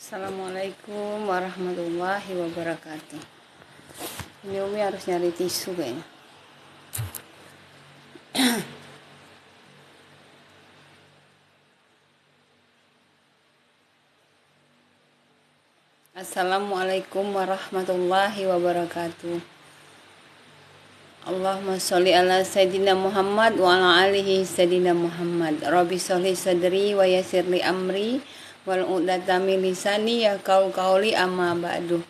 Assalamualaikum warahmatullahi wabarakatuh. Ini Umi harus nyari tisu kayaknya. Assalamualaikum warahmatullahi wabarakatuh. Allahumma sholli ala Sayyidina Muhammad wa ala alihi Sayyidina Muhammad. Rabbi sholli sadri wa yassirli amri wal uqdatam min lisani yafqahu qawli amma ba'du.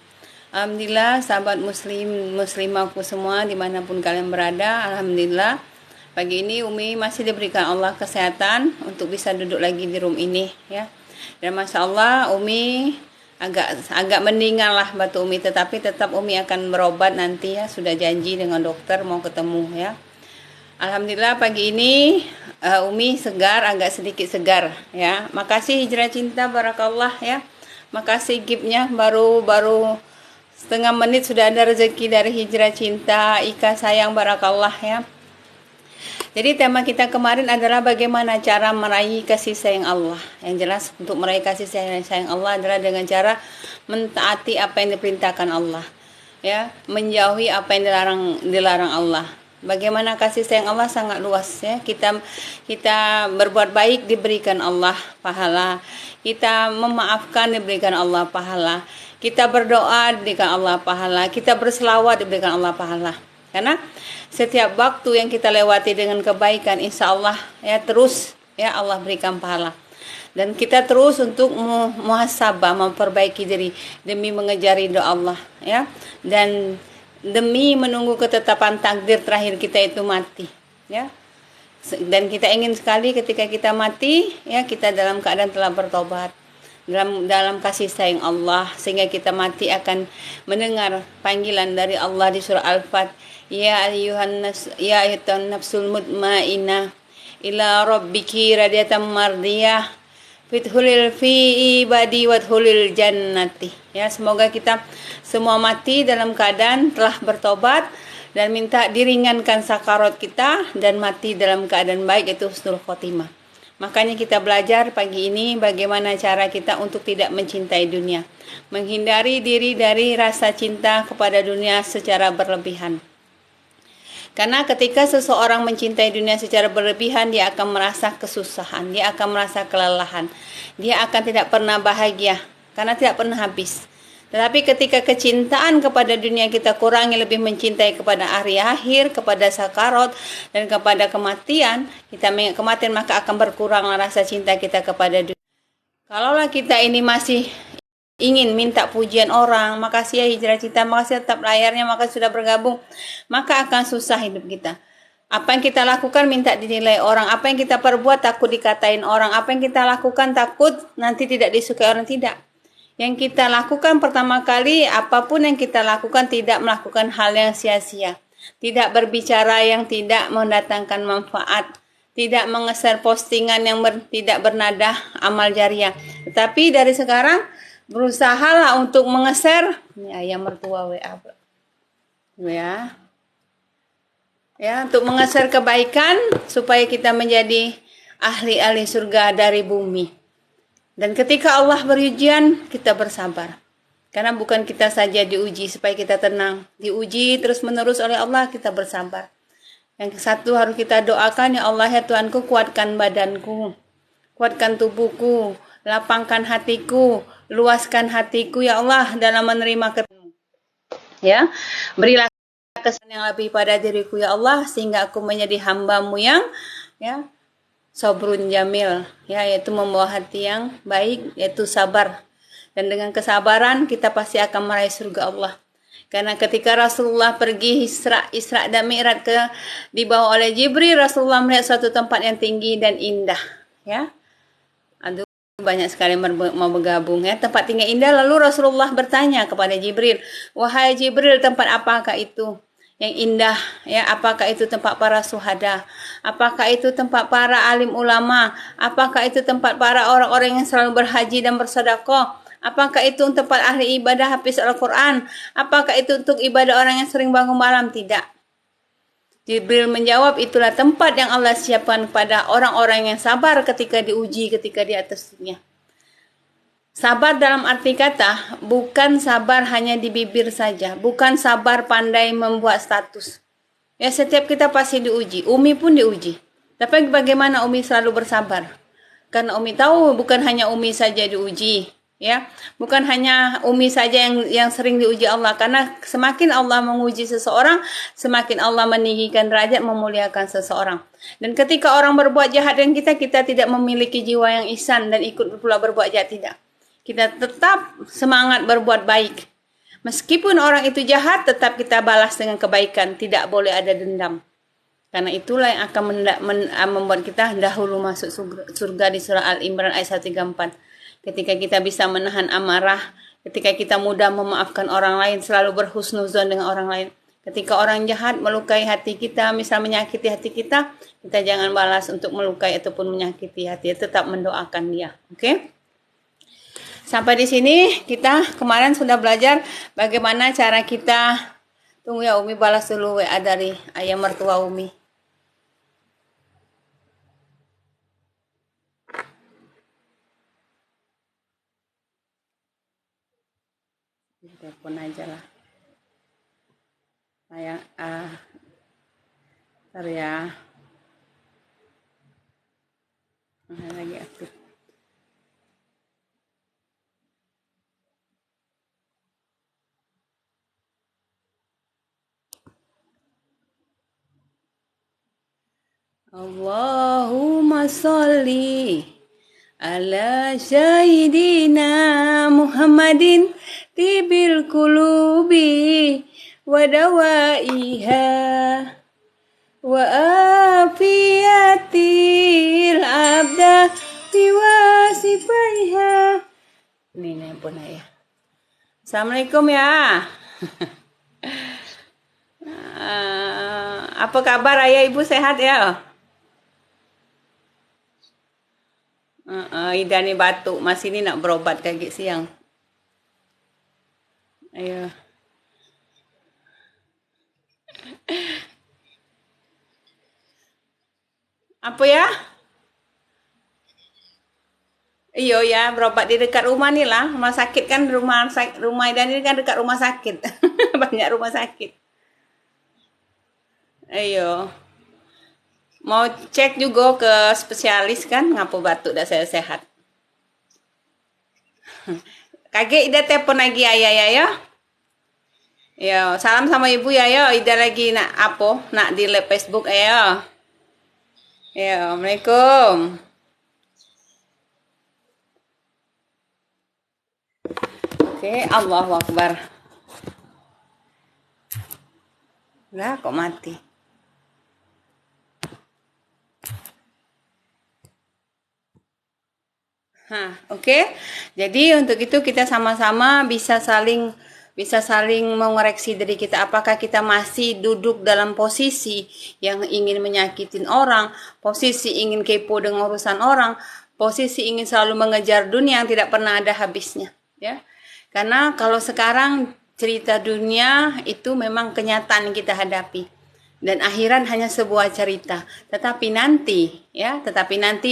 Alhamdulillah sahabat muslimahku semua dimanapun kalian berada. Alhamdulillah pagi ini Umi masih diberikan Allah kesehatan untuk bisa duduk lagi di room ini ya. Dan Masya Allah Umi agak mendingan lah batu Umi, tetapi tetap Umi akan berobat nanti ya, sudah janji dengan dokter mau ketemu ya. Alhamdulillah pagi ini Umi segar, agak sedikit segar ya. Makasih Hijrah Cinta, barakallah ya. Makasih gipnya, baru setengah menit sudah ada rezeki dari Hijrah Cinta, Ika sayang, barakallah ya. Jadi tema kita kemarin adalah bagaimana cara meraih kasih sayang Allah. Yang jelas untuk meraih kasih sayang Allah adalah dengan cara mentaati apa yang diperintahkan Allah, ya, menjauhi apa yang dilarang Allah. Bagaimana kasih sayang Allah sangat luas ya. Kita berbuat baik diberikan Allah pahala. Kita memaafkan diberikan Allah pahala. Kita berdoa diberikan Allah pahala. Kita berselawat diberikan Allah pahala. Karena setiap waktu yang kita lewati dengan kebaikan, insya Allah ya terus ya Allah berikan pahala. Dan kita terus untuk muhasabah, memperbaiki diri demi mengejar ridho Allah ya. Dan demi menunggu ketetapan takdir terakhir kita itu mati ya. Dan kita ingin sekali ketika kita mati ya kita dalam keadaan telah bertobat dalam kasih sayang Allah, sehingga kita mati akan mendengar panggilan dari Allah di surah Al-Fat, ya ayyuhan nafsul mutmainnah ila rabbiki radiyatan mardiyah fidkhulil fi ibadi wadkhulil jannati. Ya, semoga kita semua mati dalam keadaan telah bertobat dan minta diringankan sakarat kita dan mati dalam keadaan baik, itu husnul khotimah. Makanya kita belajar pagi ini bagaimana cara kita untuk tidak mencintai dunia, menghindari diri dari rasa cinta kepada dunia secara berlebihan. Karena ketika seseorang mencintai dunia secara berlebihan, dia akan merasa kesusahan, dia akan merasa kelelahan, dia akan tidak pernah bahagia karena tidak pernah habis. Tetapi ketika kecintaan kepada dunia kita kurangi, lebih mencintai kepada hari akhir, kepada sakarat, dan kepada kematian, kita mengingat kematian, maka akan berkurang rasa cinta kita kepada dunia. Kalaulah kita ini masih ingin minta pujian orang, makasih ya Hijrah Cinta, makasih tetap layarnya, makasih sudah bergabung, maka akan susah hidup kita. Apa yang kita lakukan minta dinilai orang, apa yang kita perbuat takut dikatain orang, apa yang kita lakukan takut nanti tidak disukai orang, tidak. Yang kita lakukan pertama kali, apapun yang kita lakukan tidak melakukan hal yang sia-sia, tidak berbicara yang tidak mendatangkan manfaat, tidak mengeser postingan yang tidak bernada amal jariah. Tetapi dari sekarang berusahalah untuk mengeser, ini ayam mertua WA ya, untuk mengeser kebaikan supaya kita menjadi ahli-ahli surga dari bumi. Dan ketika Allah berujian, kita bersabar. Karena bukan kita saja diuji supaya kita tenang, diuji terus-menerus oleh Allah, kita bersabar. Yang satu harus kita doakan, ya Allah ya Tuhanku, kuatkan badanku, kuatkan tubuhku, lapangkan hatiku, luaskan hatiku ya Allah dalam menerima ketemu. Ya, berilah kesan yang lebih pada diriku ya Allah, sehingga aku menjadi hamba-Mu yang ya sabrun jamil, ya, yaitu membawa hati yang baik, yaitu sabar. Dan dengan kesabaran kita pasti akan meraih surga Allah. Karena ketika Rasulullah pergi Isra dan Mi'raj dibawa oleh Jibril, Rasulullah melihat suatu tempat yang tinggi dan indah, ya. Aduh, banyak sekali mau bergabung ya. Tempat tinggi indah, lalu Rasulullah bertanya kepada Jibril, wahai Jibril, tempat apakah itu yang indah ya? Apakah itu tempat para syuhada? Apakah itu tempat para alim ulama? Apakah itu tempat para orang-orang yang selalu berhaji dan bersedekah? Apakah itu tempat ahli ibadah hafiz Al-Quran? Apakah itu untuk ibadah orang yang sering bangun malam? Tidak. Jibril menjawab, itulah tempat yang Allah siapkan kepada orang-orang yang sabar ketika diuji, ketika di atas dunia. Sabar dalam arti kata bukan sabar hanya di bibir saja, bukan sabar pandai membuat status. Ya, setiap kita pasti diuji. Umi pun diuji. Tapi bagaimana Umi selalu bersabar? Karena Umi tahu bukan hanya Umi saja diuji, ya. Bukan hanya Umi saja yang sering diuji Allah, karena semakin Allah menguji seseorang, semakin Allah meninggikan derajat, memuliakan seseorang. Dan ketika orang berbuat jahat dengan kita tidak memiliki jiwa yang ihsan dan ikut pula berbuat jahat, tidak. Kita tetap semangat berbuat baik. Meskipun orang itu jahat, tetap kita balas dengan kebaikan. Tidak boleh ada dendam. Karena itulah yang akan membuat kita dahulu masuk surga di surah Al-Imran ayat 134. Ketika kita bisa menahan amarah, ketika kita mudah memaafkan orang lain, selalu berhusnuzon dengan orang lain. Ketika orang jahat melukai hati kita, misal menyakiti hati kita jangan balas untuk melukai ataupun menyakiti hati. Tetap mendoakan dia. Oke? Sampai di sini kita kemarin sudah belajar bagaimana cara kita. Tunggu ya, Umi balas dulu WA dari ayah mertua Umi. Telepon aja lah. Sayang, ntar ya. Lagi aktif. Allahumma sholli ala sayyidina Muhammadin tibil qulubi wa dawaiha wa afiyatil abda biwasifaiha. Ini nelpon ayah. Assalamualaikum ya. Apa kabar ayah ibu, sehat ya? Ida nih batuk, masih ini nak berobat kaki siang. Ayo. Apa ya? Iyo ya, berobat di dekat rumah nih lah. Rumah sakit kan, rumah Ida ini kan dekat rumah sakit. Banyak rumah sakit. Ayo. Mau cek juga ke spesialis kan, ngapa batuk dah saya sehat. Kaget Ida telepon lagi ayah ya. Ya, salam sama ibu ya. Ida lagi nak apa? Nak di live Facebook ya. Ya, Assalamualaikum. Oke, Allahu Akbar. Lah kok mati? Oke. Jadi untuk itu kita sama-sama bisa saling mengoreksi diri kita. Apakah kita masih duduk dalam posisi yang ingin menyakitin orang, posisi ingin kepo dengan urusan orang, posisi ingin selalu mengejar dunia yang tidak pernah ada habisnya, ya. Karena kalau sekarang cerita dunia itu memang kenyataan yang kita hadapi. Dan akhirat hanya sebuah cerita. Tetapi nanti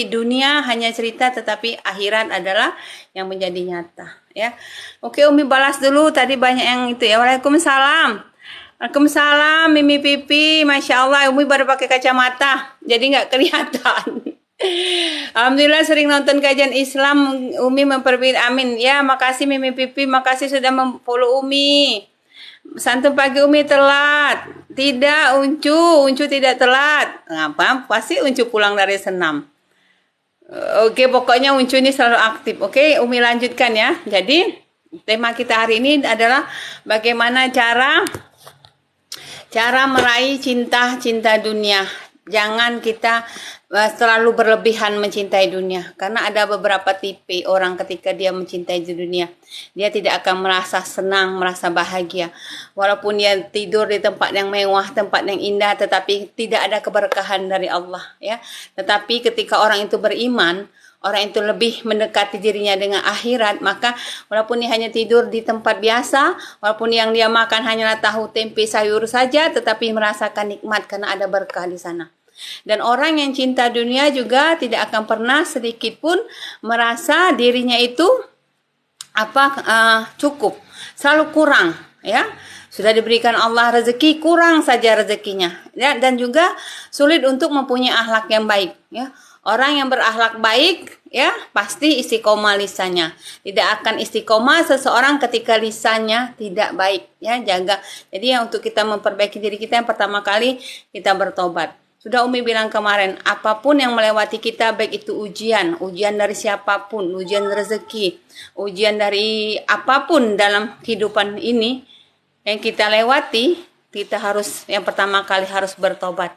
dunia hanya cerita, tetapi akhirat adalah yang menjadi nyata, ya. Oke, Umi balas dulu, tadi banyak yang itu ya. Waalaikumsalam. Waalaikumsalam, Mimi Pipi. Masya Allah, Umi baru pakai kacamata, jadi nggak kelihatan. Alhamdulillah sering nonton kajian Islam, Umi memperbaiki, amin. Ya, makasih Mimi Pipi, makasih sudah memfollow Umi. Santun pagi Umi telat. Tidak, Uncu tidak telat. Ngapa? Pasti Uncu pulang dari senam. Oke, pokoknya Uncu ini selalu aktif. Oke, Umi lanjutkan ya. Jadi, tema kita hari ini adalah bagaimana cara meraih cinta dunia. Jangan kita terlalu berlebihan mencintai dunia. Karena ada beberapa tipe orang ketika dia mencintai dunia. Dia tidak akan merasa senang, merasa bahagia. Walaupun dia tidur di tempat yang mewah, tempat yang indah, tetapi tidak ada keberkahan dari Allah, ya. Tetapi ketika orang itu beriman, orang itu lebih mendekati dirinya dengan akhirat, maka walaupun dia hanya tidur di tempat biasa, walaupun yang dia makan hanyalah tahu, tempe, sayur saja, tetapi merasakan nikmat karena ada berkah di sana. Dan orang yang cinta dunia juga tidak akan pernah sedikit pun merasa dirinya itu cukup, selalu kurang, ya. Sudah diberikan Allah rezeki, kurang saja rezekinya, ya. Dan juga sulit untuk mempunyai akhlak yang baik, ya. Orang yang berakhlak baik, ya, pasti istiqomah lisannya. Tidak akan istiqomah seseorang ketika lisannya tidak baik, ya. Jaga. Jadi untuk kita memperbaiki diri kita, yang pertama kali kita bertobat. Sudah Umi bilang kemarin, apapun yang melewati kita, baik itu ujian dari siapapun, ujian rezeki, ujian dari apapun dalam kehidupan ini yang kita lewati, kita harus, yang pertama kali harus bertobat.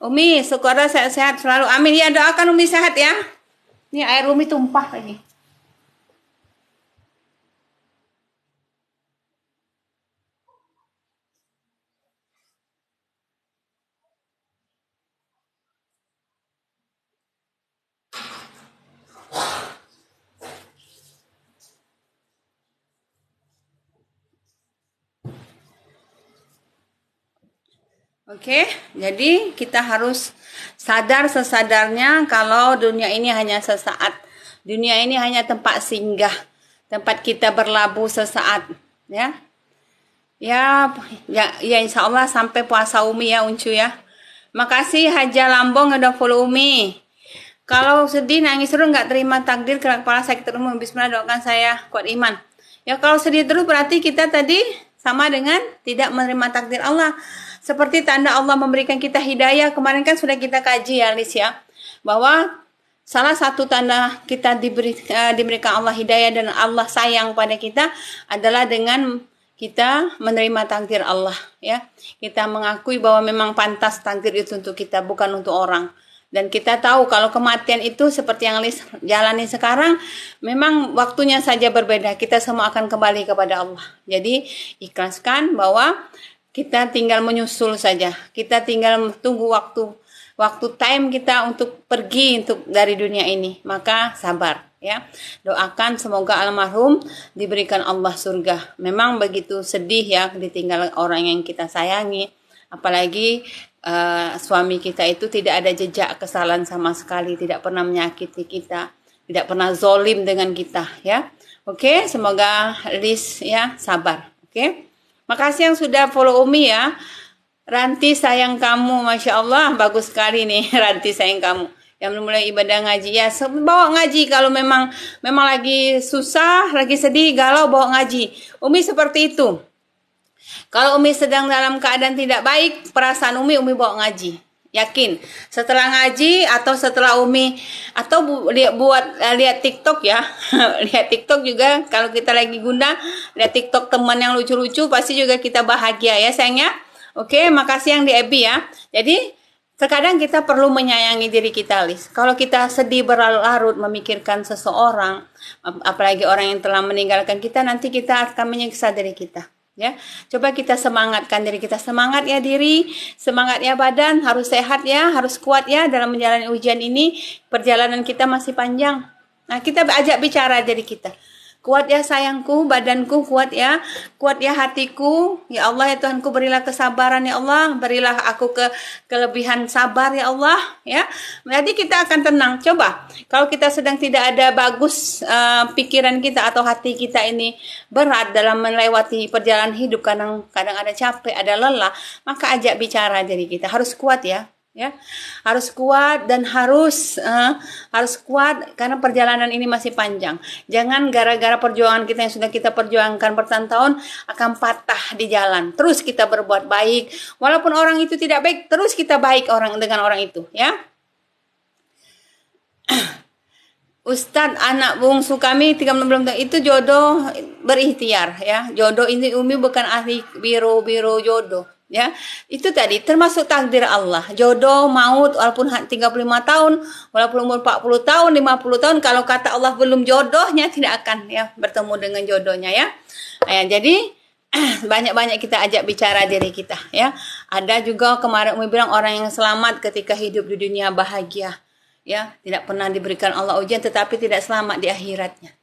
Umi, syukur sehat-sehat selalu. Amin. Ya, doakan Umi sehat ya. Ini air Umi tumpah lagi. Oke, jadi kita harus sadar sesadarnya kalau dunia ini hanya sesaat. Dunia ini hanya tempat singgah, tempat kita berlabuh sesaat, ya. Ya, insya Allah sampai puasa Umi ya, Uncu ya. Makasih Haja Lambong udah follow Umi. Kalau sedih, nangis terus nggak terima takdir, kepala sakit terus, bismillah doakan saya kuat iman. Ya kalau sedih terus berarti kita tadi sama dengan tidak menerima takdir Allah. Seperti tanda Allah memberikan kita hidayah, kemarin kan sudah kita kaji ya Lis ya, bahwa salah satu tanda kita diberikan Allah hidayah dan Allah sayang pada kita adalah dengan kita menerima takdir Allah, ya. Kita mengakui bahwa memang pantas takdir itu untuk kita, bukan untuk orang. Dan kita tahu kalau kematian itu seperti yang Lis jalani sekarang, memang waktunya saja berbeda. Kita semua akan kembali kepada Allah. Jadi ikhlaskan bahwa kita tinggal menyusul saja. Kita tinggal tunggu waktu time kita untuk pergi dari dunia ini. Maka sabar, ya. Doakan semoga almarhum diberikan Allah surga. Memang begitu sedih ya ditinggal orang yang kita sayangi. Apalagi suami kita itu tidak ada jejak kesalahan sama sekali, tidak pernah menyakiti kita, tidak pernah zolim dengan kita, ya. Oke, semoga Lis ya sabar. Oke. Makasih yang sudah follow Umi ya. Ranti sayang kamu, Masya Allah, bagus sekali nih Ranti sayang kamu. Yang mulai ibadah ngaji ya, bawa ngaji kalau memang lagi susah, lagi sedih, galau, bawa ngaji. Umi seperti itu. Kalau Umi sedang dalam keadaan tidak baik, perasaan Umi bawa ngaji. Yakin, setelah ngaji atau setelah Umi atau lihat TikTok ya. Lihat TikTok juga kalau kita lagi gundah, lihat TikTok teman yang lucu-lucu pasti juga kita bahagia ya sayangnya. Oke, makasih yang di Ebi ya. Jadi terkadang kita perlu menyayangi diri kita, Lis. Kalau kita sedih berlarut-larut memikirkan seseorang, apalagi orang yang telah meninggalkan kita, nanti kita akan menyiksa diri kita. Ya, coba kita semangatkan diri kita, semangat ya diri, semangat ya badan, harus sehat ya, harus kuat ya dalam menjalani ujian ini. Perjalanan kita masih panjang. Nah, kita ajak bicara diri kita. Kuat ya sayangku, badanku kuat ya hatiku. Ya Allah ya Tuhanku, berilah kesabaran ya Allah, berilah aku kelebihan sabar ya Allah, ya. Jadi kita akan tenang. Coba kalau kita sedang tidak ada bagus pikiran kita atau hati kita ini berat dalam melewati perjalanan hidup, kadang ada capek, ada lelah, maka ajak bicara diri kita. Harus kuat ya. Ya, harus kuat dan harus kuat karena perjalanan ini masih panjang. Jangan gara-gara perjuangan kita yang sudah kita perjuangkan bertahun-tahun akan patah di jalan. Terus kita berbuat baik, walaupun orang itu tidak baik, terus kita baik dengan orang itu, ya. Ustadz, anak bungsu kami 36 tahun itu jodoh berikhtiar ya. Jodoh ini Umi bukan ahli biro jodoh. Ya, itu tadi termasuk takdir Allah. Jodoh maut walaupun 35 tahun, walaupun umur 40 tahun, 50 tahun, kalau kata Allah belum jodohnya tidak akan ya bertemu dengan jodohnya ya. Jadi banyak-banyak kita ajak bicara diri kita ya. Ada juga kemarin Umi bilang orang yang selamat ketika hidup di dunia bahagia. Ya, tidak pernah diberikan Allah ujian tetapi tidak selamat di akhiratnya.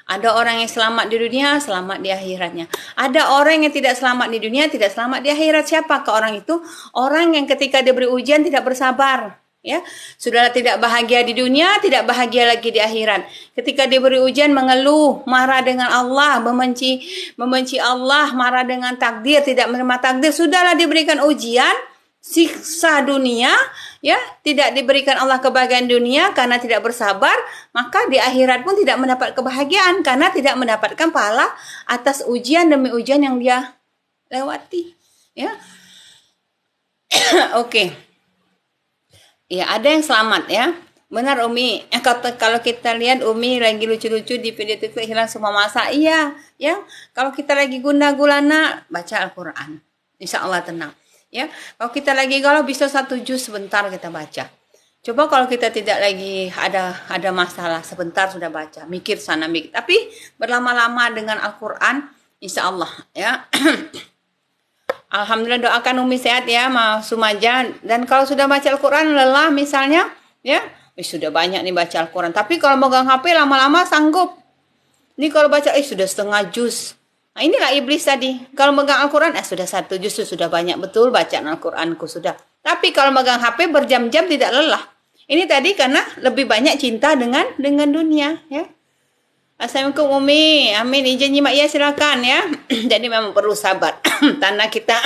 Ada orang yang selamat di dunia, selamat di akhiratnya. Ada orang yang tidak selamat di dunia, tidak selamat di akhirat. Siapakah orang itu? Orang yang ketika diberi ujian tidak bersabar. Ya, sudahlah tidak bahagia di dunia, tidak bahagia lagi di akhirat. Ketika diberi ujian mengeluh, marah dengan Allah, membenci Allah, marah dengan takdir, tidak menerima takdir, sudahlah diberikan ujian, siksa dunia, ya, tidak diberikan Allah kebahagiaan dunia karena tidak bersabar, maka di akhirat pun tidak mendapat kebahagiaan karena tidak mendapatkan pahala atas ujian demi ujian yang dia lewati, ya. Oke. Ya, ada yang selamat ya. Benar Umi. Kalau kita lihat Umi lagi lucu-lucu di video TikTok hilang semua masa. Iya, ya. Kalau kita lagi gundah gulana, baca Al-Qur'an. Insya Allah tenang. Ya. Kalau kita lagi galau bisa 1 juz sebentar kita baca. Coba kalau kita tidak lagi ada masalah, sebentar sudah baca, mikir sana mikir. Tapi berlama-lama dengan Al-Qur'an, insya Allah ya. Alhamdulillah, doakan Umi sehat ya, Ma Sumaja. Dan kalau sudah baca Al-Quran lelah misalnya, ya, sudah banyak nih baca Al-Quran. Tapi kalau megang HP lama-lama sanggup. Ini kalau baca, sudah setengah juz. Nah inilah iblis tadi. Kalau megang Al-Quran, sudah 1 juz, sudah banyak betul bacaan Al-Quranku sudah. Tapi kalau megang HP berjam-jam tidak lelah. Ini tadi karena lebih banyak cinta dengan dunia, ya. Assalamualaikum Umi, amin, izin nyimak ya silakan ya. Jadi memang perlu sabar. Tanda kita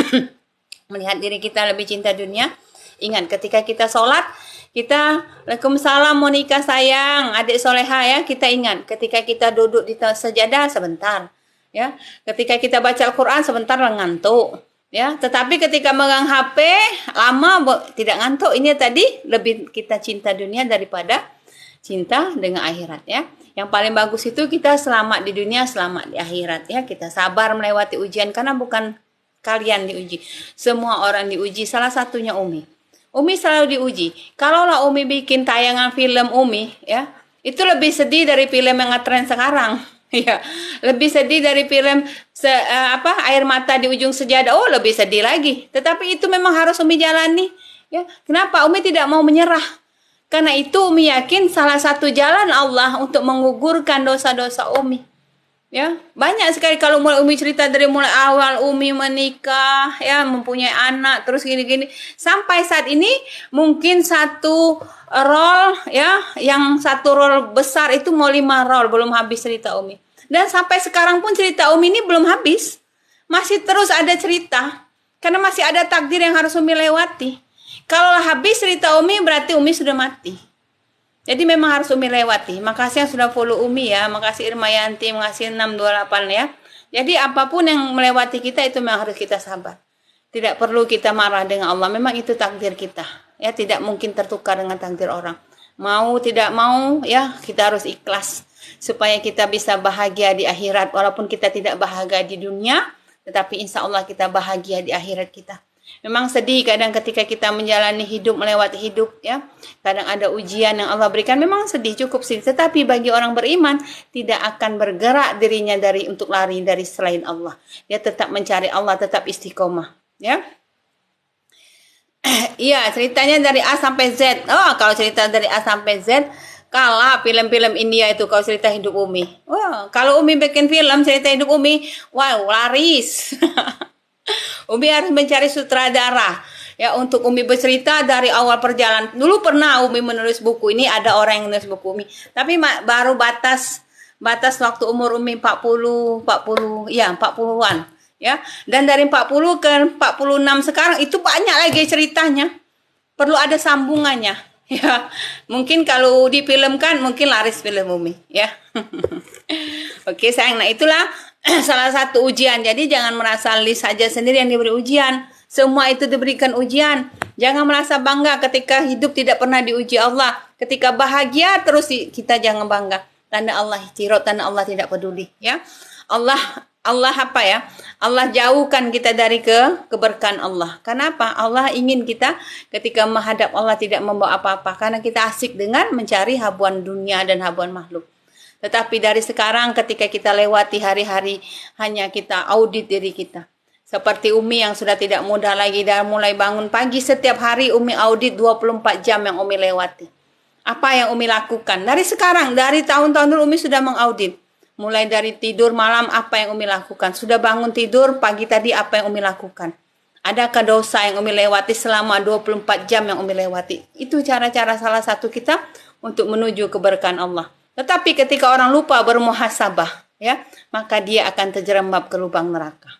melihat diri kita lebih cinta dunia. Ingat ketika kita sholat, kita Waalaikumsalam Monika sayang, adik soleha ya, kita ingat ketika kita duduk di sejadah sebentar, ya. Ketika kita baca Al-Quran sebentar ngantuk, ya. Tetapi ketika megang HP lama tidak ngantuk. Ini tadi lebih kita cinta dunia daripada cinta dengan akhirat ya. Yang paling bagus itu kita selamat di dunia, selamat di akhirat ya. Kita sabar melewati ujian karena bukan kalian diuji. Semua orang diuji, salah satunya Umi. Umi selalu diuji. Kalaulah Umi bikin tayangan film Umi ya, itu lebih sedih dari film yang ngetren sekarang. Ya, lebih sedih dari film air mata di ujung sejadah. Oh, lebih sedih lagi. Tetapi itu memang harus Umi jalani ya. Kenapa Umi tidak mau menyerah? Karena itu Umi yakin salah satu jalan Allah untuk menggugurkan dosa-dosa Umi. Ya, banyak sekali kalau mulai Umi cerita dari mulai awal Umi menikah, ya, mempunyai anak, terus gini-gini. Sampai saat ini mungkin satu role ya, yang satu role besar itu mau 5 role, belum habis cerita Umi. Dan sampai sekarang pun cerita Umi ini belum habis. Masih terus ada cerita. Karena masih ada takdir yang harus Umi lewati. Kalau habis cerita Umi berarti Umi sudah mati. Jadi memang harus Umi lewati. Makasih yang sudah follow Umi ya. Makasih Irmayanti, makasih 628 ya. Jadi apapun yang melewati kita itu memang harus kita sabar. Tidak perlu kita marah dengan Allah. Memang itu takdir kita. Ya, tidak mungkin tertukar dengan takdir orang. Mau tidak mau ya kita harus ikhlas supaya kita bisa bahagia di akhirat. Walaupun kita tidak bahagia di dunia, tetapi insya Allah kita bahagia di akhirat kita. Memang sedih kadang ketika kita menjalani hidup, melewati hidup ya. Kadang ada ujian yang Allah berikan, memang sedih, cukup sedih. Tetapi bagi orang beriman tidak akan bergerak dirinya untuk lari dari selain Allah. Dia tetap mencari Allah, tetap istiqomah ya. Iya, ceritanya dari A sampai Z. Oh, kalau cerita dari A sampai Z kalah film-film India itu kalau cerita hidup Umi. Wah, kalau Umi bikin film cerita hidup Umi, wow, laris. Umi harus mencari sutradara ya untuk Umi bercerita dari awal perjalanan. Dulu pernah Umi menulis buku, ini ada orang yang menulis buku Umi. Tapi baru batas waktu umur Umi 40-an ya. Dan dari 40 ke 46 sekarang itu banyak lagi ceritanya. Perlu ada sambungannya ya. Mungkin kalau difilmkan mungkin laris film Umi ya. Oke sayang, nah itulah salah satu ujian. Jadi jangan merasa Lis saja sendiri yang diberi ujian. Semua itu diberikan ujian. Jangan merasa bangga ketika hidup tidak pernah diuji Allah. Ketika bahagia terus kita jangan bangga. Tanda Allah cirot, tanda Allah tidak peduli ya. Allah apa ya? Allah jauhkan kita dari keberkahan Allah. Kenapa? Allah ingin kita ketika menghadap Allah tidak membawa apa-apa. Karena kita asik dengan mencari habuan dunia dan habuan makhluk. Tetapi dari sekarang ketika kita lewati hari-hari hanya kita audit diri kita. Seperti Umi yang sudah tidak muda lagi dan mulai bangun pagi setiap hari Umi audit 24 jam yang Umi lewati. Apa yang Umi lakukan? Dari sekarang, dari tahun-tahun dulu Umi sudah mengaudit. Mulai dari tidur malam apa yang Umi lakukan. Sudah bangun tidur pagi tadi apa yang Umi lakukan. Adakah dosa yang Umi lewati selama 24 jam yang Umi lewati? Itu cara-cara salah satu kita untuk menuju keberkahan Allah. Tetapi ketika orang lupa bermuhasabah, ya, maka dia akan terjerembab ke lubang neraka.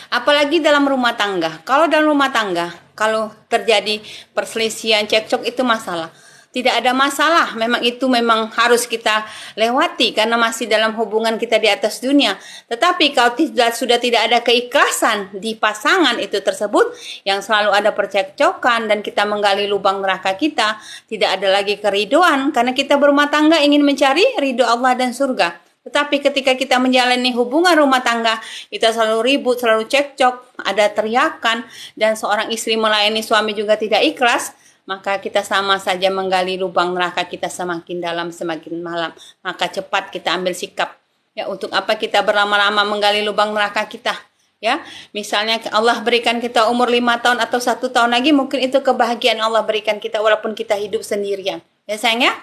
Apalagi dalam rumah tangga. Kalau dalam rumah tangga, kalau terjadi perselisihan, cekcok, itu masalah. Tidak ada masalah, memang harus kita lewati karena masih dalam hubungan kita di atas dunia. Tetapi kalau sudah tidak ada keikhlasan di pasangan itu tersebut, yang selalu ada percekcokan dan kita menggali lubang neraka kita, tidak ada lagi keridoan karena kita berumah tangga ingin mencari ridho Allah dan surga. Tetapi ketika kita menjalani hubungan rumah tangga, kita selalu ribut, selalu cekcok, ada teriakan, dan seorang istri melayani suami juga tidak ikhlas, maka kita sama saja menggali lubang neraka kita semakin dalam, semakin malam. Maka cepat kita ambil sikap. Ya, untuk apa kita berlama-lama menggali lubang neraka kita? Ya, misalnya Allah berikan kita umur 5 tahun atau 1 tahun lagi, mungkin itu kebahagiaan Allah berikan kita walaupun kita hidup sendirian. Ya sayangnya.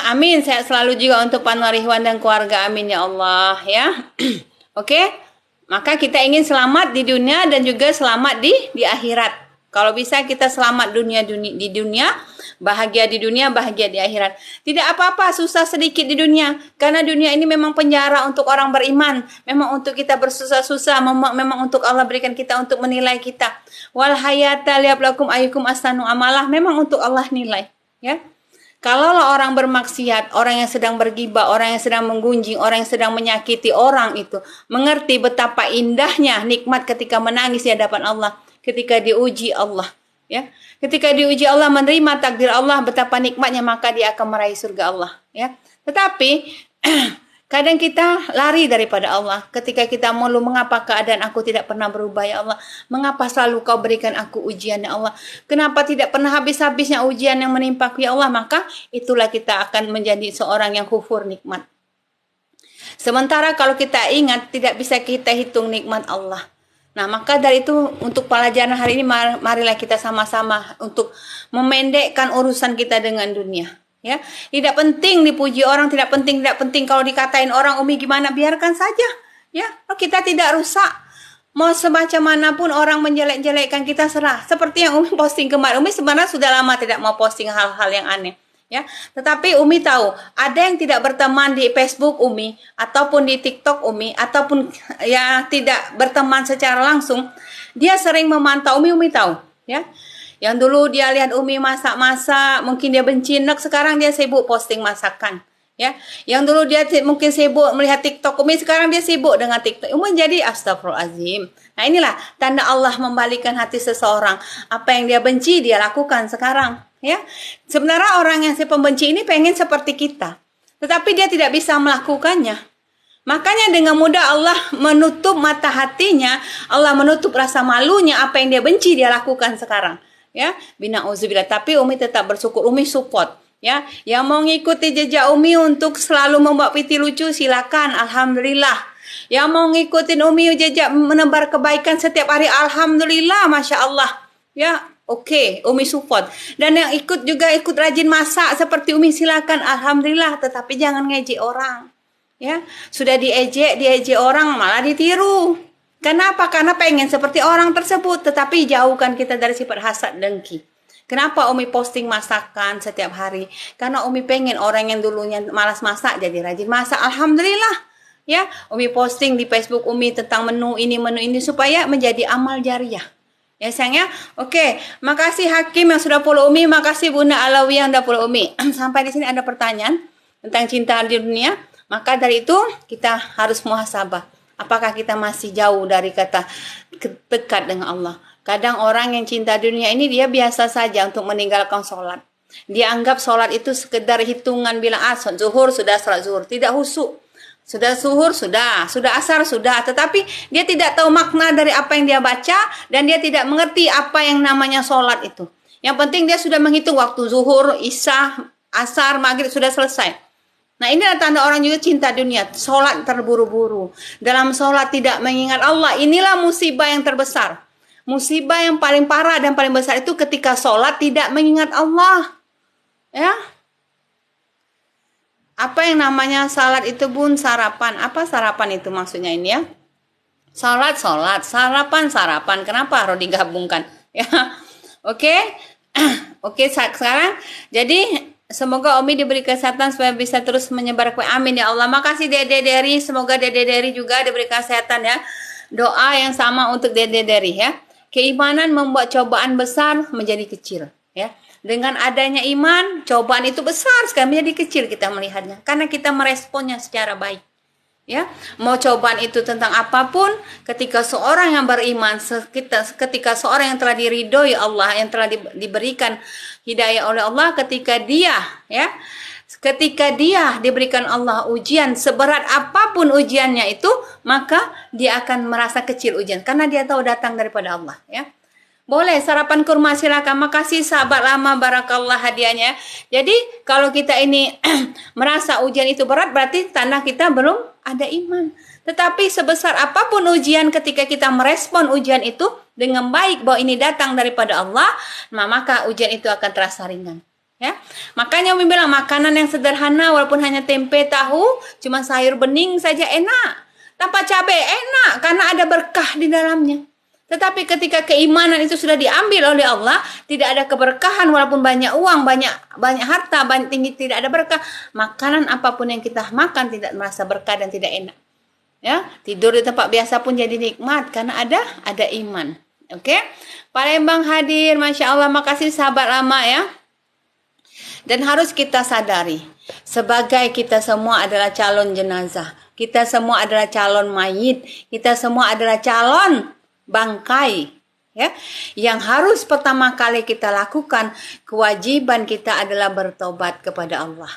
Amin. Sehat selalu juga untuk Pak Nuarihwan dan keluarga. Amin ya Allah. Ya. Oke. Maka kita ingin selamat di dunia dan juga selamat di akhirat. Kalau bisa kita selamat di dunia, bahagia di dunia, bahagia di akhirat. Tidak apa-apa susah sedikit di dunia, karena dunia ini memang penjara untuk orang beriman. Memang untuk kita bersusah-susah, memang untuk Allah berikan kita untuk menilai kita. Wal hayata liyablakum ayyukum ahsanu amalah, memang untuk Allah nilai, ya. Kalau orang bermaksiat, orang yang sedang bergibah, orang yang sedang menggunjing, orang yang sedang menyakiti orang itu, mengerti betapa indahnya nikmat ketika menangis di hadapan Allah, ketika diuji Allah, ya. Ketika diuji Allah, menerima takdir Allah, betapa nikmatnya, maka dia akan meraih surga Allah, ya. Tetapi kadang kita lari daripada Allah. Ketika kita mengeluh, mengapa keadaan aku tidak pernah berubah ya Allah? Mengapa selalu kau berikan aku ujian ya Allah? Kenapa tidak pernah habis-habisnya ujian yang menimpaku ya Allah? Maka itulah kita akan menjadi seorang yang kufur nikmat. Sementara kalau kita ingat, tidak bisa kita hitung nikmat Allah. Nah, maka dari itu untuk pelajaran hari ini, marilah kita sama-sama untuk memendekkan urusan kita dengan dunia. Ya, tidak penting dipuji orang, tidak penting kalau dikatain orang, Umi gimana, biarkan saja. Ya, kita tidak rusak. Mau semacam manapun orang menjelek-jelekkan kita, serah. Seperti yang Umi posting kemarin. Umi sebenarnya sudah lama tidak mau posting hal-hal yang aneh. Ya, tetapi Umi tahu ada yang tidak berteman di Facebook Umi ataupun di TikTok Umi ataupun ya tidak berteman secara langsung, dia sering memantau Umi tahu, ya. Yang dulu dia lihat Umi masak-masak, mungkin dia benci, sekarang dia sibuk posting masakan, ya. Yang dulu dia mungkin sibuk melihat TikTok Umi, sekarang dia sibuk dengan TikTok Umi, jadi astagfirullahaladzim. Nah, inilah tanda Allah membalikan hati seseorang. Apa yang dia benci dia lakukan sekarang, ya. Sebenarnya orang yang si pembenci ini pengen seperti kita, tetapi dia tidak bisa melakukannya. Makanya dengan mudah Allah menutup mata hatinya, Allah menutup rasa malunya, apa yang dia benci dia lakukan sekarang. Ya, bina'udzubillah. Tapi Umi tetap bersyukur, Umi support, ya. Yang mau ngikuti jejak Umi untuk selalu membuat video lucu, silakan, alhamdulillah. Yang mau ngikutin Umi jejak menebar kebaikan setiap hari, alhamdulillah, masya Allah, ya. Oke, Umi support. Dan yang ikut rajin masak seperti Umi, silakan, alhamdulillah. Tetapi jangan ngejek orang, ya. Sudah diejek orang malah ditiru. Kenapa? Karena pengen seperti orang tersebut, tetapi jauhkan kita dari sifat hasad dengki. Kenapa Umi posting masakan setiap hari? Karena Umi pengen orang yang dulunya malas masak jadi rajin masak. Alhamdulillah, ya. Umi posting di Facebook Umi tentang menu ini supaya menjadi amal jariah. Ya sayangnya. Oke, makasih Hakim yang sudah follow Umi, makasih Bunda Alawi yang sudah follow Umi. Sampai di sini ada pertanyaan tentang cinta di dunia. Maka dari itu kita harus muhasabah. Apakah kita masih jauh dari kata dekat dengan Allah? Kadang orang yang cinta dunia ini dia biasa saja untuk meninggalkan sholat. Dia anggap sholat itu sekedar hitungan bilang zuhur sudah sholat zuhur, tidak khusyuk. Sudah zuhur sudah asar sudah, tetapi dia tidak tahu makna dari apa yang dia baca dan dia tidak mengerti apa yang namanya sholat itu. Yang penting dia sudah menghitung waktu zuhur, isya, asar, maghrib sudah selesai. Nah, inilah tanda orang juga cinta dunia. Sholat terburu-buru. Dalam sholat tidak mengingat Allah. Inilah musibah yang terbesar. Musibah yang paling parah dan paling besar itu ketika sholat tidak mengingat Allah. Ya. Apa yang namanya salat itu Bun? Sarapan. Apa sarapan itu maksudnya ini ya? Salat, sarapan, kenapa harus digabungkan? Ya, oke. Oke, sekarang jadi semoga Umi diberi kesehatan supaya bisa terus menyebar kue. Amin ya Allah. Makasih Dede Deri, semoga Dede Deri juga diberi kesehatan ya. Doa yang sama untuk Dede Deri ya. Keimanan membuat cobaan besar menjadi kecil ya. Dengan adanya iman, cobaan itu besar sekali menjadi kecil kita melihatnya karena kita meresponnya secara baik. Ya, mau cobaan itu tentang apapun, ketika seorang yang beriman, ketika seorang yang telah diridhoi Allah, yang telah diberikan hidayah oleh Allah, ketika dia diberikan Allah ujian seberat apapun ujiannya itu, maka dia akan merasa kecil ujian karena dia tahu datang daripada Allah ya. Boleh sarapan kurma silakan. Makasih sahabat lama, barakallah hadiahnya. Jadi kalau kita ini merasa ujian itu berat, berarti tanda kita belum ada iman. Tetapi sebesar apapun ujian, ketika kita merespon ujian itu dengan baik bahwa ini datang daripada Allah, maka ujian itu akan terasa ringan. Ya, makanya Umi bilang makanan yang sederhana walaupun hanya tempe, tahu, cuma sayur bening saja enak. Tanpa cabai enak karena ada berkah di dalamnya. Tetapi ketika keimanan itu sudah diambil oleh Allah, tidak ada keberkahan walaupun banyak uang, banyak harta, banyak tinggi, tidak ada berkah. Makanan apapun yang kita makan tidak merasa berkah dan tidak enak. Ya, tidur di tempat biasa pun jadi nikmat karena ada iman. Oke? Palembang hadir, Masya Allah, makasih sahabat lama ya. Dan harus kita sadari, sebagai kita semua adalah calon jenazah, kita semua adalah calon mayit, kita semua adalah calon bangkai ya. Yang harus pertama kali kita lakukan, kewajiban kita adalah bertobat kepada Allah.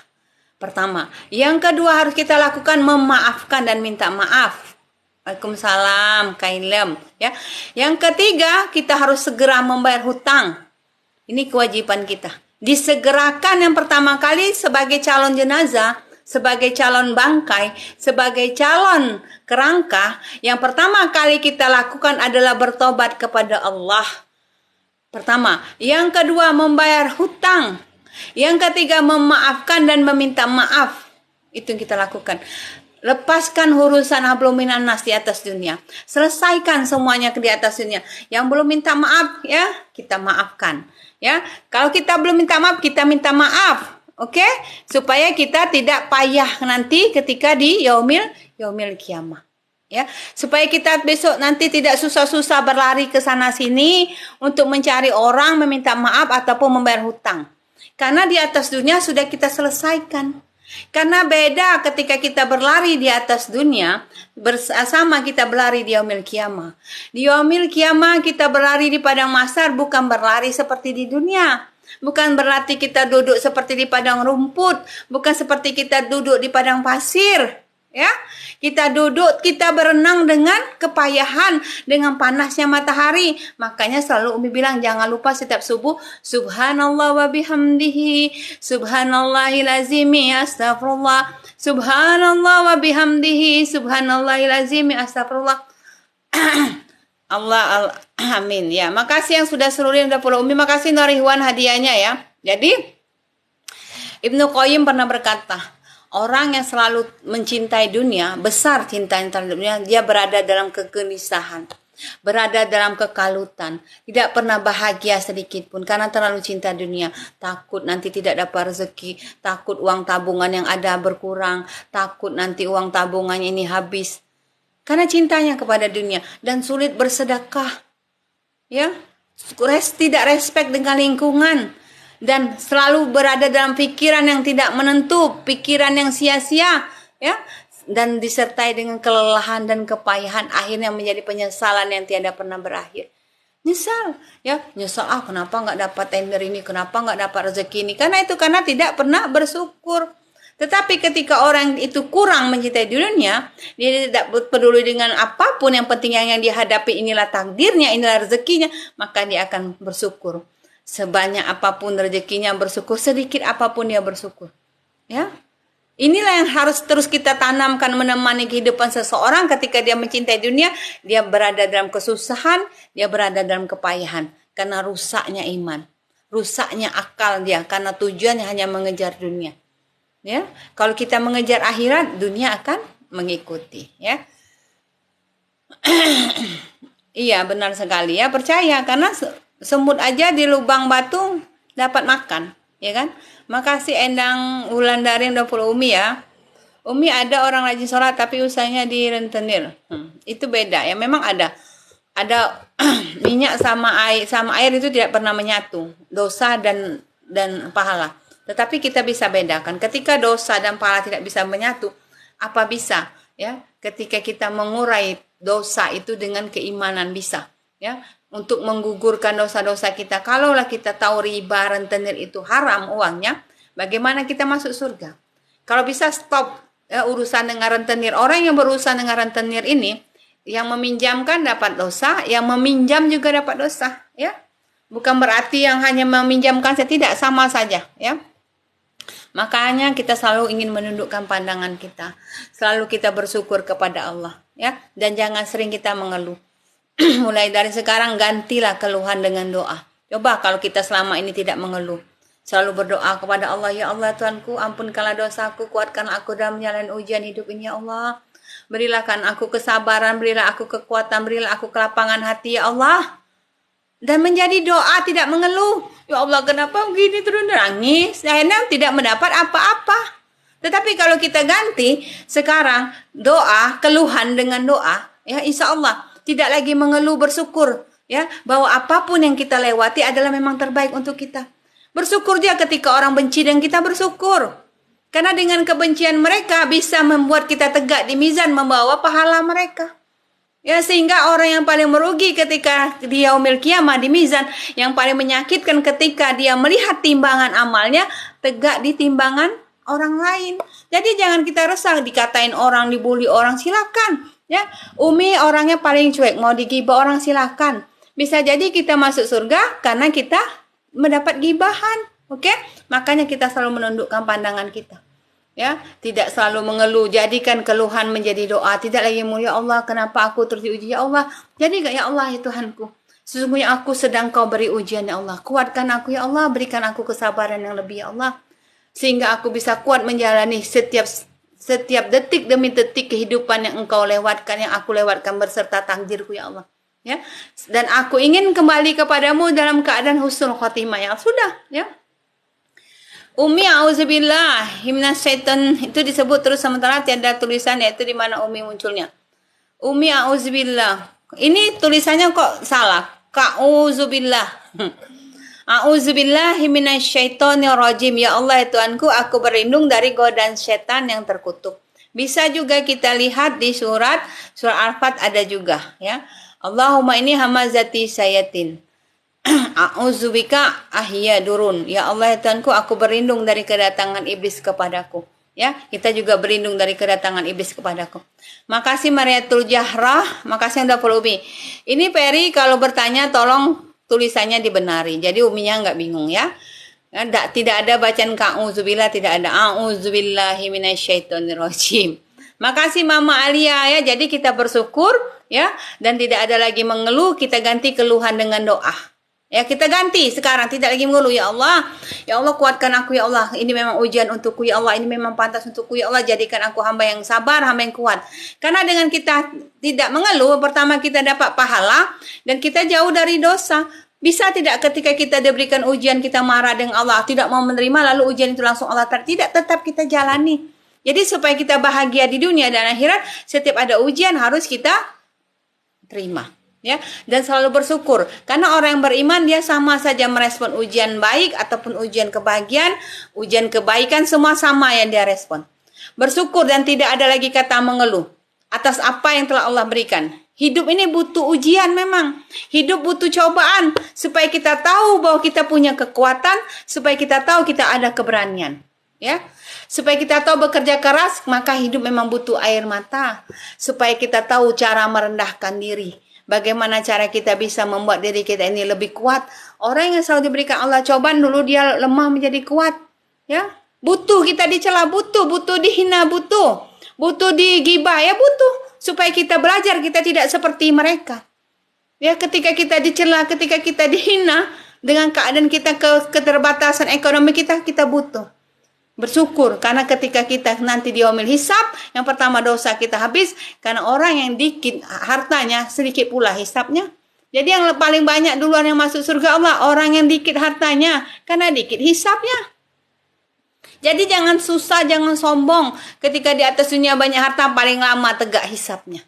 Pertama, yang kedua harus kita lakukan memaafkan dan minta maaf. Waalaikumsalam, Kailem ya. Yang ketiga, kita harus segera membayar hutang. Ini kewajiban kita. Disegerakan yang pertama kali sebagai calon jenazah, sebagai calon bangkai, sebagai calon kerangka, yang pertama kali kita lakukan adalah bertobat kepada Allah. Pertama. Yang kedua, membayar hutang. Yang ketiga, memaafkan dan meminta maaf. Itu yang kita lakukan. Lepaskan urusan hablum minan nas di atas dunia. Selesaikan semuanya di atas dunia. Yang belum minta maaf ya, kita maafkan. Ya, kalau kita belum minta maaf, kita minta maaf. Oke? Supaya kita tidak payah nanti ketika di yaumil kiamah. Ya, supaya kita besok nanti tidak susah-susah berlari ke sana sini untuk mencari orang meminta maaf ataupun membayar hutang. Karena di atas dunia sudah kita selesaikan. Karena beda ketika kita berlari di atas dunia bersama kita berlari di yaumil kiamah. Di yaumil kiamah kita berlari di padang mahsyar, bukan berlari seperti di dunia. Bukan berarti kita duduk seperti di padang rumput, bukan seperti kita duduk di padang pasir. Ya, kita duduk, kita berenang dengan kepayahan, dengan panasnya matahari. Makanya selalu Umi bilang jangan lupa setiap subuh, subhanallah wa bihamdihi, subhanallahil azimi, astagfirullah, subhanallah wa bihamdihi, subhanallahil azimi, astagfirullah. Allah, amin ya. Makasih yang sudah seluruh 20 Umi, makasih Norihwan hadiahnya ya. Jadi Ibnu Qayyim pernah berkata, orang yang selalu mencintai dunia, besar cintanya terhadap dunia, dia berada dalam kegelisahan, berada dalam kekalutan, tidak pernah bahagia sedikit pun karena terlalu cinta dunia. Takut nanti tidak dapat rezeki, takut uang tabungan yang ada berkurang, takut nanti uang tabungannya ini habis. Karena cintanya kepada dunia dan sulit bersedekah. Ya, tidak respect dengan lingkungan. Dan selalu berada dalam pikiran yang tidak menentu, pikiran yang sia-sia, ya, dan disertai dengan kelelahan dan kepayahan, akhirnya menjadi penyesalan yang tiada pernah berakhir. Nyesal, ya, nyesal, kenapa nggak dapat tender ini, kenapa nggak dapat rezeki ini, karena tidak pernah bersyukur. Tetapi ketika orang itu kurang mencintai dunia, dia tidak peduli dengan apapun, yang penting yang dia hadapi inilah takdirnya, inilah rezekinya, maka dia akan bersyukur. Sebanyak apapun rezekinya bersyukur, sedikit apapun dia bersyukur. Ya, inilah yang harus terus kita tanamkan menemani kehidupan seseorang ketika dia mencintai dunia. Dia berada dalam kesusahan, dia berada dalam kepayahan karena rusaknya iman, rusaknya akal dia karena tujuannya hanya mengejar dunia. Ya, kalau kita mengejar akhirat, dunia akan mengikuti. Ya. Iya, benar sekali ya, percaya karena semut aja di lubang batu dapat makan, ya kan? Makasih Endang Wulandari 20 Umi ya. Umi ada orang rajin sholat tapi usahanya di rentenir. Itu beda ya, memang ada minyak sama air itu tidak pernah menyatu, dosa dan pahala. Tetapi kita bisa bedakan ketika dosa dan pahala tidak bisa menyatu, apa bisa ya? Ketika kita mengurai dosa itu dengan keimanan bisa ya, untuk menggugurkan dosa-dosa kita. Kalaulah kita tahu riba rentenir itu haram uangnya, bagaimana kita masuk surga? Kalau bisa stop ya, urusan dengan rentenir. Orang yang berurusan dengan rentenir ini, yang meminjamkan dapat dosa, yang meminjam juga dapat dosa ya. Bukan berarti yang hanya meminjamkan saya, tidak, sama saja ya. Makanya kita selalu ingin menundukkan pandangan kita. Selalu kita bersyukur kepada Allah ya, dan jangan sering kita mengeluh. Mulai dari sekarang gantilah keluhan dengan doa. Coba kalau kita selama ini tidak mengeluh, selalu berdoa kepada Allah, ya Allah Tuhanku, ampunkanlah dosaku, kuatkanlah aku dalam menjalani ujian hidup ini ya Allah. Berilah kan aku kesabaran, berilah aku kekuatan, berilah aku kelapangan hati ya Allah. Dan menjadi doa, tidak mengeluh. Ya Allah, kenapa begini terus nangis? Akhirnya tidak mendapat apa-apa. Tetapi kalau kita ganti sekarang doa, keluhan dengan doa, ya insya Allah tidak lagi mengeluh, bersyukur ya bahwa apapun yang kita lewati adalah memang terbaik untuk kita. Bersyukur dia ketika orang benci dan kita bersyukur. Karena dengan kebencian mereka bisa membuat kita tegak di mizan, membawa pahala mereka. Ya, sehingga orang yang paling merugi ketika dia yaumil kiamah di mizan, yang paling menyakitkan ketika dia melihat timbangan amalnya tegak di timbangan orang lain. Jadi jangan kita resah dikatain orang, dibully orang, silakan. Ya, Umi orangnya paling cuek, mau digibah orang silakan. Bisa jadi kita masuk surga karena kita mendapat gibahan. Oke? Makanya kita selalu menundukkan pandangan kita. Ya, tidak selalu mengeluh, jadikan keluhan menjadi doa. Tidak lagi mulia Allah, kenapa aku terus diuji ya Allah? Jadi ya Allah ya Tuhanku, sesungguhnya aku sedang kau beri ujian ya Allah. Kuatkan aku ya Allah, berikan aku kesabaran yang lebih ya Allah, sehingga aku bisa kuat menjalani setiap detik demi detik kehidupan yang engkau lewatkan, yang aku lewatkan beserta takdirku ya Allah. Ya, dan aku ingin kembali kepadamu dalam keadaan husnul khotimah ya sudah ya. Umi auzubillah himnasyaiton itu disebut terus sementara tiada tulisan, yaitu di mana Umi munculnya. Umi auzubillah. Ini tulisannya kok salah. Ka'uzubillah. A'udzubillahi minasyaitonirrajim. Ya Allah ya Tuhanku, aku berlindung dari godaan setan yang terkutuk. Bisa juga kita lihat di surah Al-Fat ada juga ya. Allahumma ini hamazati sayatin. A'udzubika durun. Ya Allah ya Tuhanku, aku berlindung dari kedatangan iblis kepadaku. Ya, kita juga berlindung dari kedatangan iblis kepadaku. Makasih Mariatul Jahrah, makasih yang udah follow Umi. Ini Peri kalau bertanya tolong tulisannya dibenari. Jadi Uminya nggak bingung ya. Tidak ada bacaan ka'udzubillah, tidak ada a'udzubillahi minasyaitonirrajim. Makasih Mama Alia ya. Jadi kita bersyukur ya, dan tidak ada lagi mengeluh, kita ganti keluhan dengan doa. Ya, kita ganti sekarang, tidak lagi mengeluh. Ya Allah kuatkan aku ya Allah, ini memang ujian untukku ya Allah, ini memang pantas untukku ya Allah, jadikan aku hamba yang sabar, hamba yang kuat. Karena dengan kita tidak mengeluh, pertama kita dapat pahala dan kita jauh dari dosa. Bisa tidak ketika kita diberikan ujian kita marah dengan Allah, tidak mau menerima, lalu ujian itu langsung Allah tidak, tetap kita jalani. Jadi supaya kita bahagia di dunia dan akhirat, setiap ada ujian harus kita terima. Ya, dan selalu bersyukur karena orang yang beriman dia sama saja merespon ujian baik ataupun ujian kebahagiaan, ujian kebaikan, semua sama yang dia respon. Bersyukur dan tidak ada lagi kata mengeluh atas apa yang telah Allah berikan. Hidup ini butuh ujian memang. Hidup butuh cobaan supaya kita tahu bahwa kita punya kekuatan, supaya kita tahu kita ada keberanian. Ya, supaya kita tahu bekerja keras, maka hidup memang butuh air mata. Supaya kita tahu cara merendahkan diri. Bagaimana cara kita bisa membuat diri kita ini lebih kuat. Orang yang selalu diberikan Allah cobaan, dulu dia lemah menjadi kuat. Ya, butuh kita dicela, butuh dihina, butuh digibah, ya butuh. Supaya kita belajar, kita tidak seperti mereka. Ya, ketika kita dicela, ketika kita dihina, dengan keadaan kita keterbatasan ekonomi kita butuh. Bersyukur, karena ketika kita nanti di yaumil hisab, yang pertama dosa kita habis, karena orang yang dikit hartanya, sedikit pula hisabnya. Jadi yang paling banyak duluan yang masuk surga Allah, orang yang dikit hartanya, karena dikit hisabnya. Jadi jangan susah, jangan sombong. Ketika di atas dunia banyak harta, paling lama tegak hisabnya.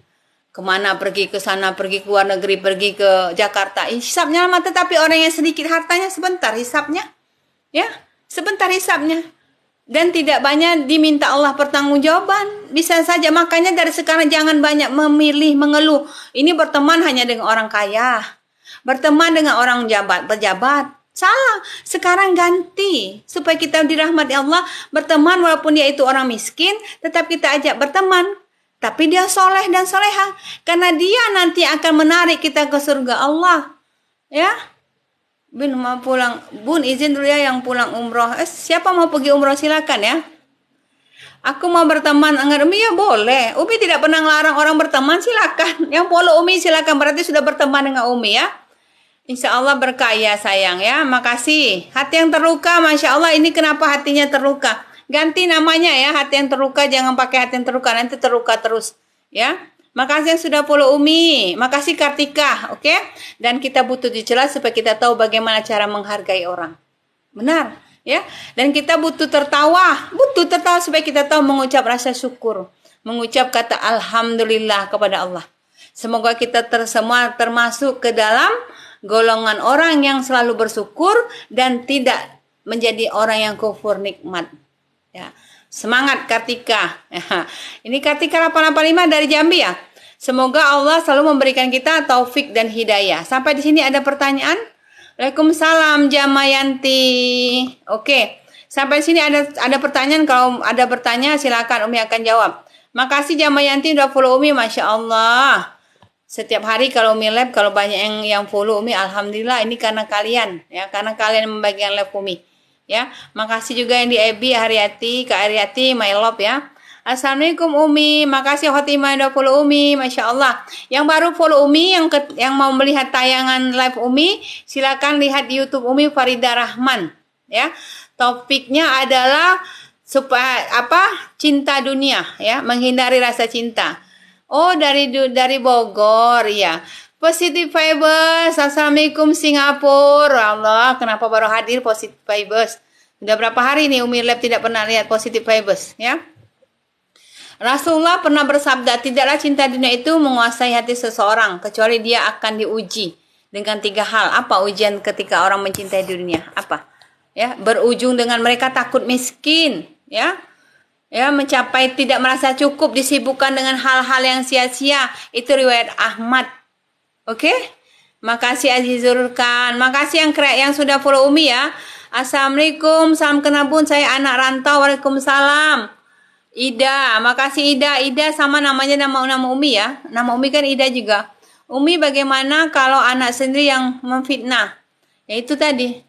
Kemana pergi, ke sana pergi, ke luar negeri, pergi ke Jakarta, hisabnya lama. Tetapi orang yang sedikit hartanya, sebentar hisabnya. Ya, sebentar hisabnya. Dan tidak banyak diminta Allah pertanggungjawaban. Bisa saja, makanya dari sekarang jangan banyak memilih, mengeluh. Ini berteman hanya dengan orang kaya. Berteman dengan orang pejabat. Salah. Sekarang ganti. Supaya kita dirahmati Allah. Berteman walaupun dia itu orang miskin. Tetap kita ajak berteman. Tapi dia soleh dan soleha. Karena dia nanti akan menarik kita ke surga Allah. Ya. Bun mau pulang. Bun izin dulu ya yang pulang umroh. Siapa mau pergi umroh silakan ya. Aku mau berteman dengan Umi ya boleh. Umi tidak pernah larang orang berteman, silakan. Yang follow Umi silakan, berarti sudah berteman dengan Umi ya. Insya Allah berkaya sayang ya. Makasih. Hati yang terluka, Masya Allah ini kenapa hatinya terluka. Ganti namanya ya, hati yang terluka. Jangan pakai hati yang terluka, nanti terluka terus ya. Makasih yang sudah follow Umi. Makasih Kartika, oke? Dan kita butuh dicela supaya kita tahu bagaimana cara menghargai orang. Benar, ya? Dan kita butuh tertawa supaya kita tahu mengucap rasa syukur, mengucap kata alhamdulillah kepada Allah. Semoga kita semua termasuk ke dalam golongan orang yang selalu bersyukur dan tidak menjadi orang yang kufur nikmat. Ya. Semangat Kartika. Ini Kartika 885 dari Jambi ya. Semoga Allah selalu memberikan kita taufik dan hidayah. Sampai di sini ada pertanyaan? Waalaikumsalam Jamayanti. Oke. Sampai di sini ada pertanyaan. Kalau ada pertanyaan silakan Umi akan jawab. Makasih Jamayanti udah follow Umi, Masya Allah. Setiap hari kalau Umi live, kalau banyak yang follow Umi, alhamdulillah ini karena kalian ya, karena kalian membagikan live Umi. Ya, makasih juga yang di Ebi, Haryati, Kak Haryati, my love ya. Assalamualaikum Umi, makasih Khotimah udah follow Umi, Masya Allah. Yang baru follow Umi, yang mau melihat tayangan live Umi, silakan lihat di YouTube Umi Farida Rahman. Ya, topiknya adalah supaya cinta dunia, ya, menghindari rasa cinta. Oh dari Bogor ya. Positive Vibes, Assalamualaikum Singapura. Allah, kenapa baru hadir Positive Vibes? Sudah berapa hari nih Umi Lab tidak pernah lihat Positive Vibes, ya? Rasulullah pernah bersabda, tidaklah cinta dunia itu menguasai hati seseorang, kecuali dia akan diuji dengan 3 hal. Apa ujian ketika orang mencintai dunia? Apa? Ya, berujung dengan mereka takut miskin, ya. Ya, mencapai tidak merasa cukup, disibukkan dengan hal-hal yang sia-sia. Itu riwayat Ahmad. Oke, makasih Azizul Khan, makasih yang sudah follow Umi ya. Assalamualaikum, salam kenal Bun, saya anak rantau. Waalaikumsalam. Ida, makasih Ida sama namanya nama Umi ya. Nama Umi kan Ida juga. Umi bagaimana kalau anak sendiri yang memfitnah? Ya itu tadi.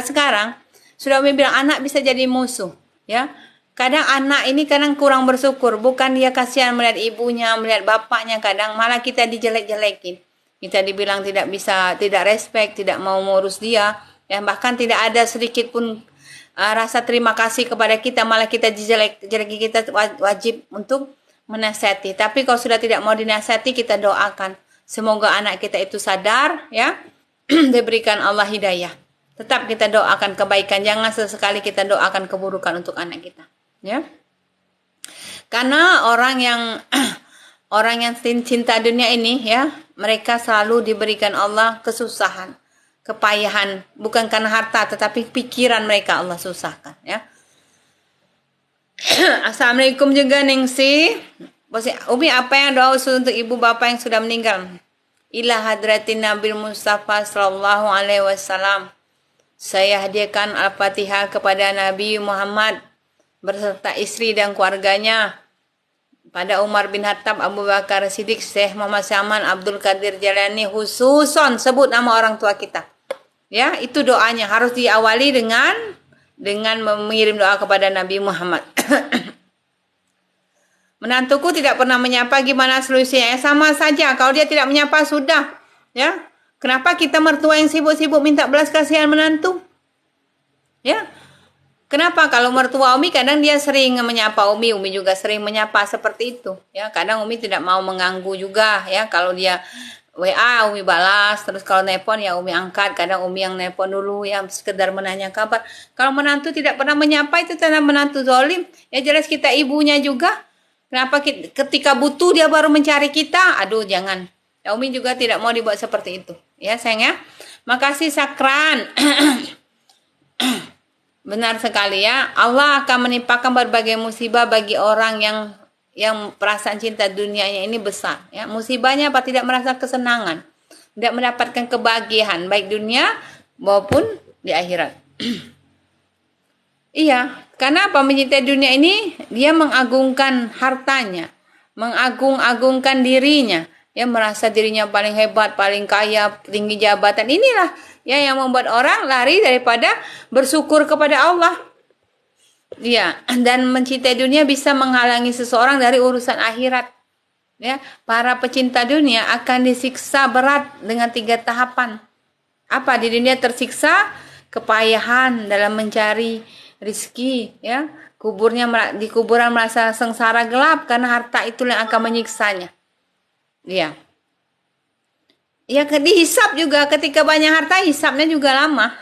Sekarang sudah Umi bilang anak bisa jadi musuh, ya. Kadang anak ini kadang kurang bersyukur, bukan dia kasihan melihat ibunya, melihat bapaknya, kadang malah kita dijelek-jelekin. Kita dibilang tidak bisa, tidak respect, tidak mau ngurus dia, ya, bahkan tidak ada sedikit pun rasa terima kasih kepada kita, malah kita dijelek-jeleki. Kita wajib untuk menasihati. Tapi kalau sudah tidak mau dinasihati, kita doakan. Semoga anak kita itu sadar, ya, diberikan Allah hidayah. Tetap kita doakan kebaikan, jangan sesekali kita doakan keburukan untuk anak kita, ya. Karena orang yang cinta dunia ini ya, mereka selalu diberikan Allah kesusahan, kepayahan, bukan karena harta tetapi pikiran mereka Allah susahkan ya. Assalamualaikum juga Ningsi. Umi apa yang doa usul untuk ibu bapak yang sudah meninggal? Ila hadratin Nabi Mustafa sallallahu alaihi wasallam. Saya hadiahkan Al-Fatihah kepada Nabi Muhammad berserta istri dan keluarganya, pada Umar bin Khattab, Abu Bakar Siddiq, Syekh Muhammad Syaman, Abdul Qadir Jalani, khususon sebut nama orang tua kita. Ya, itu doanya harus diawali dengan mengirim doa kepada Nabi Muhammad. Menantuku tidak pernah menyapa, gimana solusinya? Sama saja, kalau dia tidak menyapa sudah, ya. Kenapa kita mertua yang sibuk-sibuk minta belas kasihan menantu? Ya. Kenapa? Kalau mertua Umi kadang dia sering menyapa Umi juga sering menyapa seperti itu. Ya, kadang Umi tidak mau mengganggu juga ya. Kalau dia WA Umi balas, terus kalau nelpon ya Umi angkat. Kadang Umi yang nelpon dulu ya sekedar menanya kabar. Kalau menantu tidak pernah menyapa itu tanda menantu zalim. Ya jelas kita ibunya juga. Kenapa ketika butuh dia baru mencari kita? Aduh jangan. Ya Umi juga tidak mau dibuat seperti itu. Ya sayang ya. Makasih Sakran. Benar sekali ya. Allah akan menimpakan berbagai musibah bagi orang yang perasaan cinta dunianya ini besar. Ya, musibahnya apa? Tidak merasa kesenangan, tidak mendapatkan kebahagiaan baik dunia maupun di akhirat. Iya, karena apa? Mencintai dunia ini dia mengagungkan hartanya, mengagung-agungkan dirinya. Ya merasa dirinya paling hebat, paling kaya, tinggi jabatan. Inilah ya yang membuat orang lari daripada bersyukur kepada Allah. Ya, dan mencintai dunia bisa menghalangi seseorang dari urusan akhirat. Ya, para pecinta dunia akan disiksa berat dengan 3 tahapan. Apa? Di dunia tersiksa kepayahan dalam mencari rizki, ya. Di kuburan merasa sengsara gelap karena harta itu yang akan menyiksanya. Iya. Ya dihisap juga ketika banyak harta hisapnya juga lama.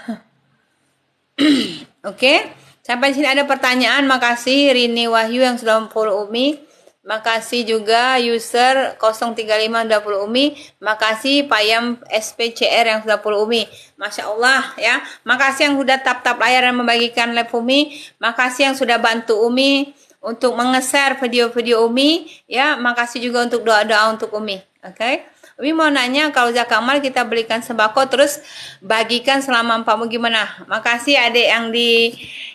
Oke. Sampai sini ada pertanyaan. Makasih Rini Wahyu yang sudah follow Umi. Makasih juga user 03520 Umi. Makasih Payam SPCR yang sudah follow Umi. Masya Allah ya. Makasih yang sudah tap-tap layar dan membagikan live Umi. Makasih yang sudah bantu Umi untuk menge-share video-video Umi ya. Makasih juga untuk doa-doa untuk Umi. Oke. Umi mau nanya, kalau zakat mal kita belikan sembako terus bagikan selama 4 minggu gimana? Makasih adik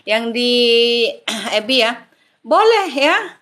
yang di Ebi ya. Boleh ya.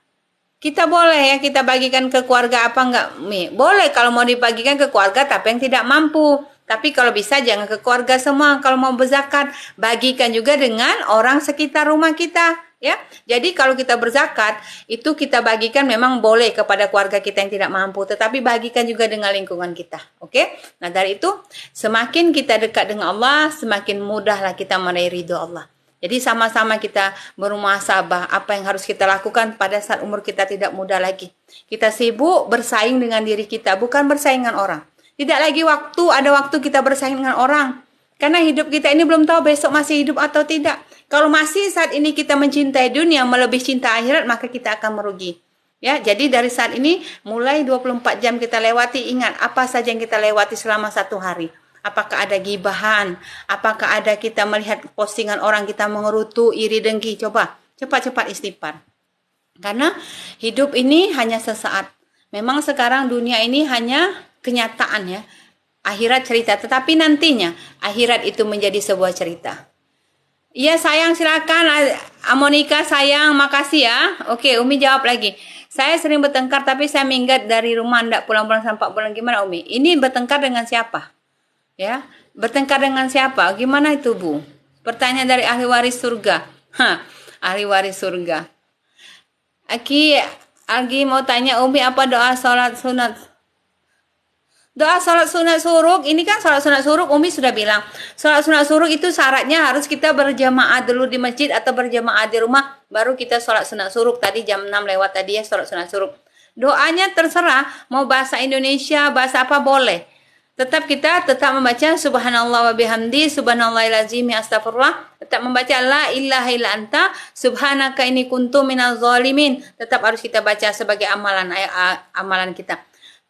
Kita boleh ya kita bagikan ke keluarga apa enggak? Umi? Boleh kalau mau dibagikan ke keluarga tapi yang tidak mampu. Tapi kalau bisa jangan ke keluarga semua. Kalau mau berzakat, bagikan juga dengan orang sekitar rumah kita. Ya, jadi kalau kita berzakat itu kita bagikan memang boleh kepada keluarga kita yang tidak mampu, tetapi bagikan juga dengan lingkungan kita. Oke? Nah dari itu semakin kita dekat dengan Allah, semakin mudahlah kita meraih ridho Allah. Jadi sama-sama kita bermuhasabah apa yang harus kita lakukan pada saat umur kita tidak muda lagi. Kita sibuk bersaing dengan diri kita, bukan bersaing dengan orang. Tidak lagi ada waktu kita bersaing dengan orang. Karena hidup kita ini belum tahu besok masih hidup atau tidak. Kalau masih saat ini kita mencintai dunia melebihi cinta akhirat, maka kita akan merugi. Ya, jadi dari saat ini mulai 24 jam kita lewati, ingat apa saja yang kita lewati selama 1 hari. Apakah ada gibahan? Apakah ada kita melihat postingan orang kita mengerutu, iri dengki? Coba cepat-cepat istighfar. Karena hidup ini hanya sesaat. Memang sekarang dunia ini hanya kenyataan ya. Akhirat cerita, tetapi nantinya akhirat itu menjadi sebuah cerita. Iya sayang, silakan Monika sayang, makasih ya. Oke, Umi jawab lagi. Saya sering bertengkar tapi saya minggat dari rumah ndak pulang-pulang sampai 4 bulan. Gimana Umi? Ini bertengkar dengan siapa? Ya, bertengkar dengan siapa? Gimana itu Bu? Pertanyaan dari ahli waris surga. Ahli waris surga. Lagi mau tanya Umi apa doa sholat sunat? Doa sholat sunat suruk, ini kan sholat sunat suruk Umi sudah bilang. Sholat sunat suruk itu syaratnya harus kita berjamaah dulu di masjid atau berjamaah di rumah. Baru kita sholat sunat suruk. Tadi jam 6 lewat tadi ya sholat sunat suruk. Doanya terserah, mau bahasa Indonesia, bahasa apa boleh. Tetap membaca subhanallah wa bihamdi, subhanallahil azim, astagfirullah. Tetap membaca la ilaha illa anta, subhanaka inni kuntu minaz zalimin. Tetap harus kita baca sebagai amalan kita.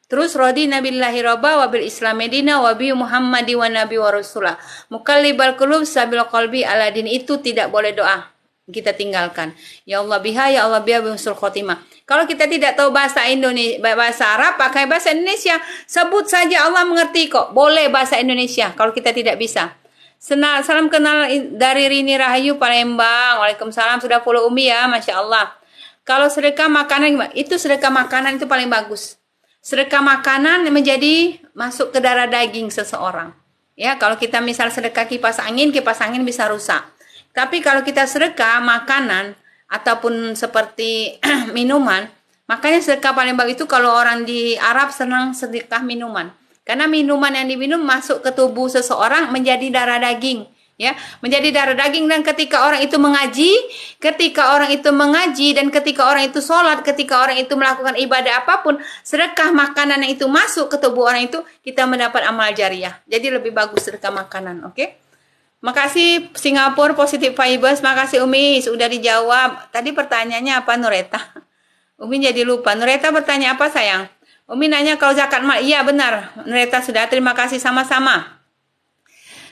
Terus radina billahi rabba wa bil islam medina wa bi muhammadi wa nabi wa rasulah. Mukallibal qulub sabil qalbi ala din, itu tidak boleh doa. Kita tinggalkan. Ya Allah biha, ya Allah biha bi husnul khotimah. Kalau kita tidak tahu bahasa Indonesia, bahasa Arab, pakai bahasa Indonesia. Sebut saja Allah mengerti kok. Boleh bahasa Indonesia kalau kita tidak bisa. Salam kenal dari Rini Rahayu Palembang. Waalaikumsalam, sudah follow Umi ya, Masya Allah. Kalau sedekah makanan, itu sedekah makanan itu paling bagus. Sedekah makanan menjadi masuk ke darah daging seseorang. Ya, kalau kita misal sedekah kipas angin bisa rusak. Tapi kalau kita sedekah makanan ataupun seperti minuman, makanya sedekah paling bagus itu kalau orang di Arab senang sedekah minuman. Karena minuman yang diminum masuk ke tubuh seseorang menjadi darah daging. ya, menjadi darah daging. Dan ketika orang itu mengaji, dan ketika orang itu sholat, ketika orang itu melakukan ibadah apapun, sedekah makanan yang itu masuk ke tubuh orang itu, kita mendapat amal jariah. Jadi lebih bagus sedekah makanan, oke? Makasih Singapura Positive Vibes, makasih Umi, sudah dijawab. Tadi pertanyaannya apa Nureta? Umi jadi lupa. Nureta bertanya apa sayang? Umi nanya kalau zakat mal. Iya benar, Nureta sudah, terima kasih sama-sama.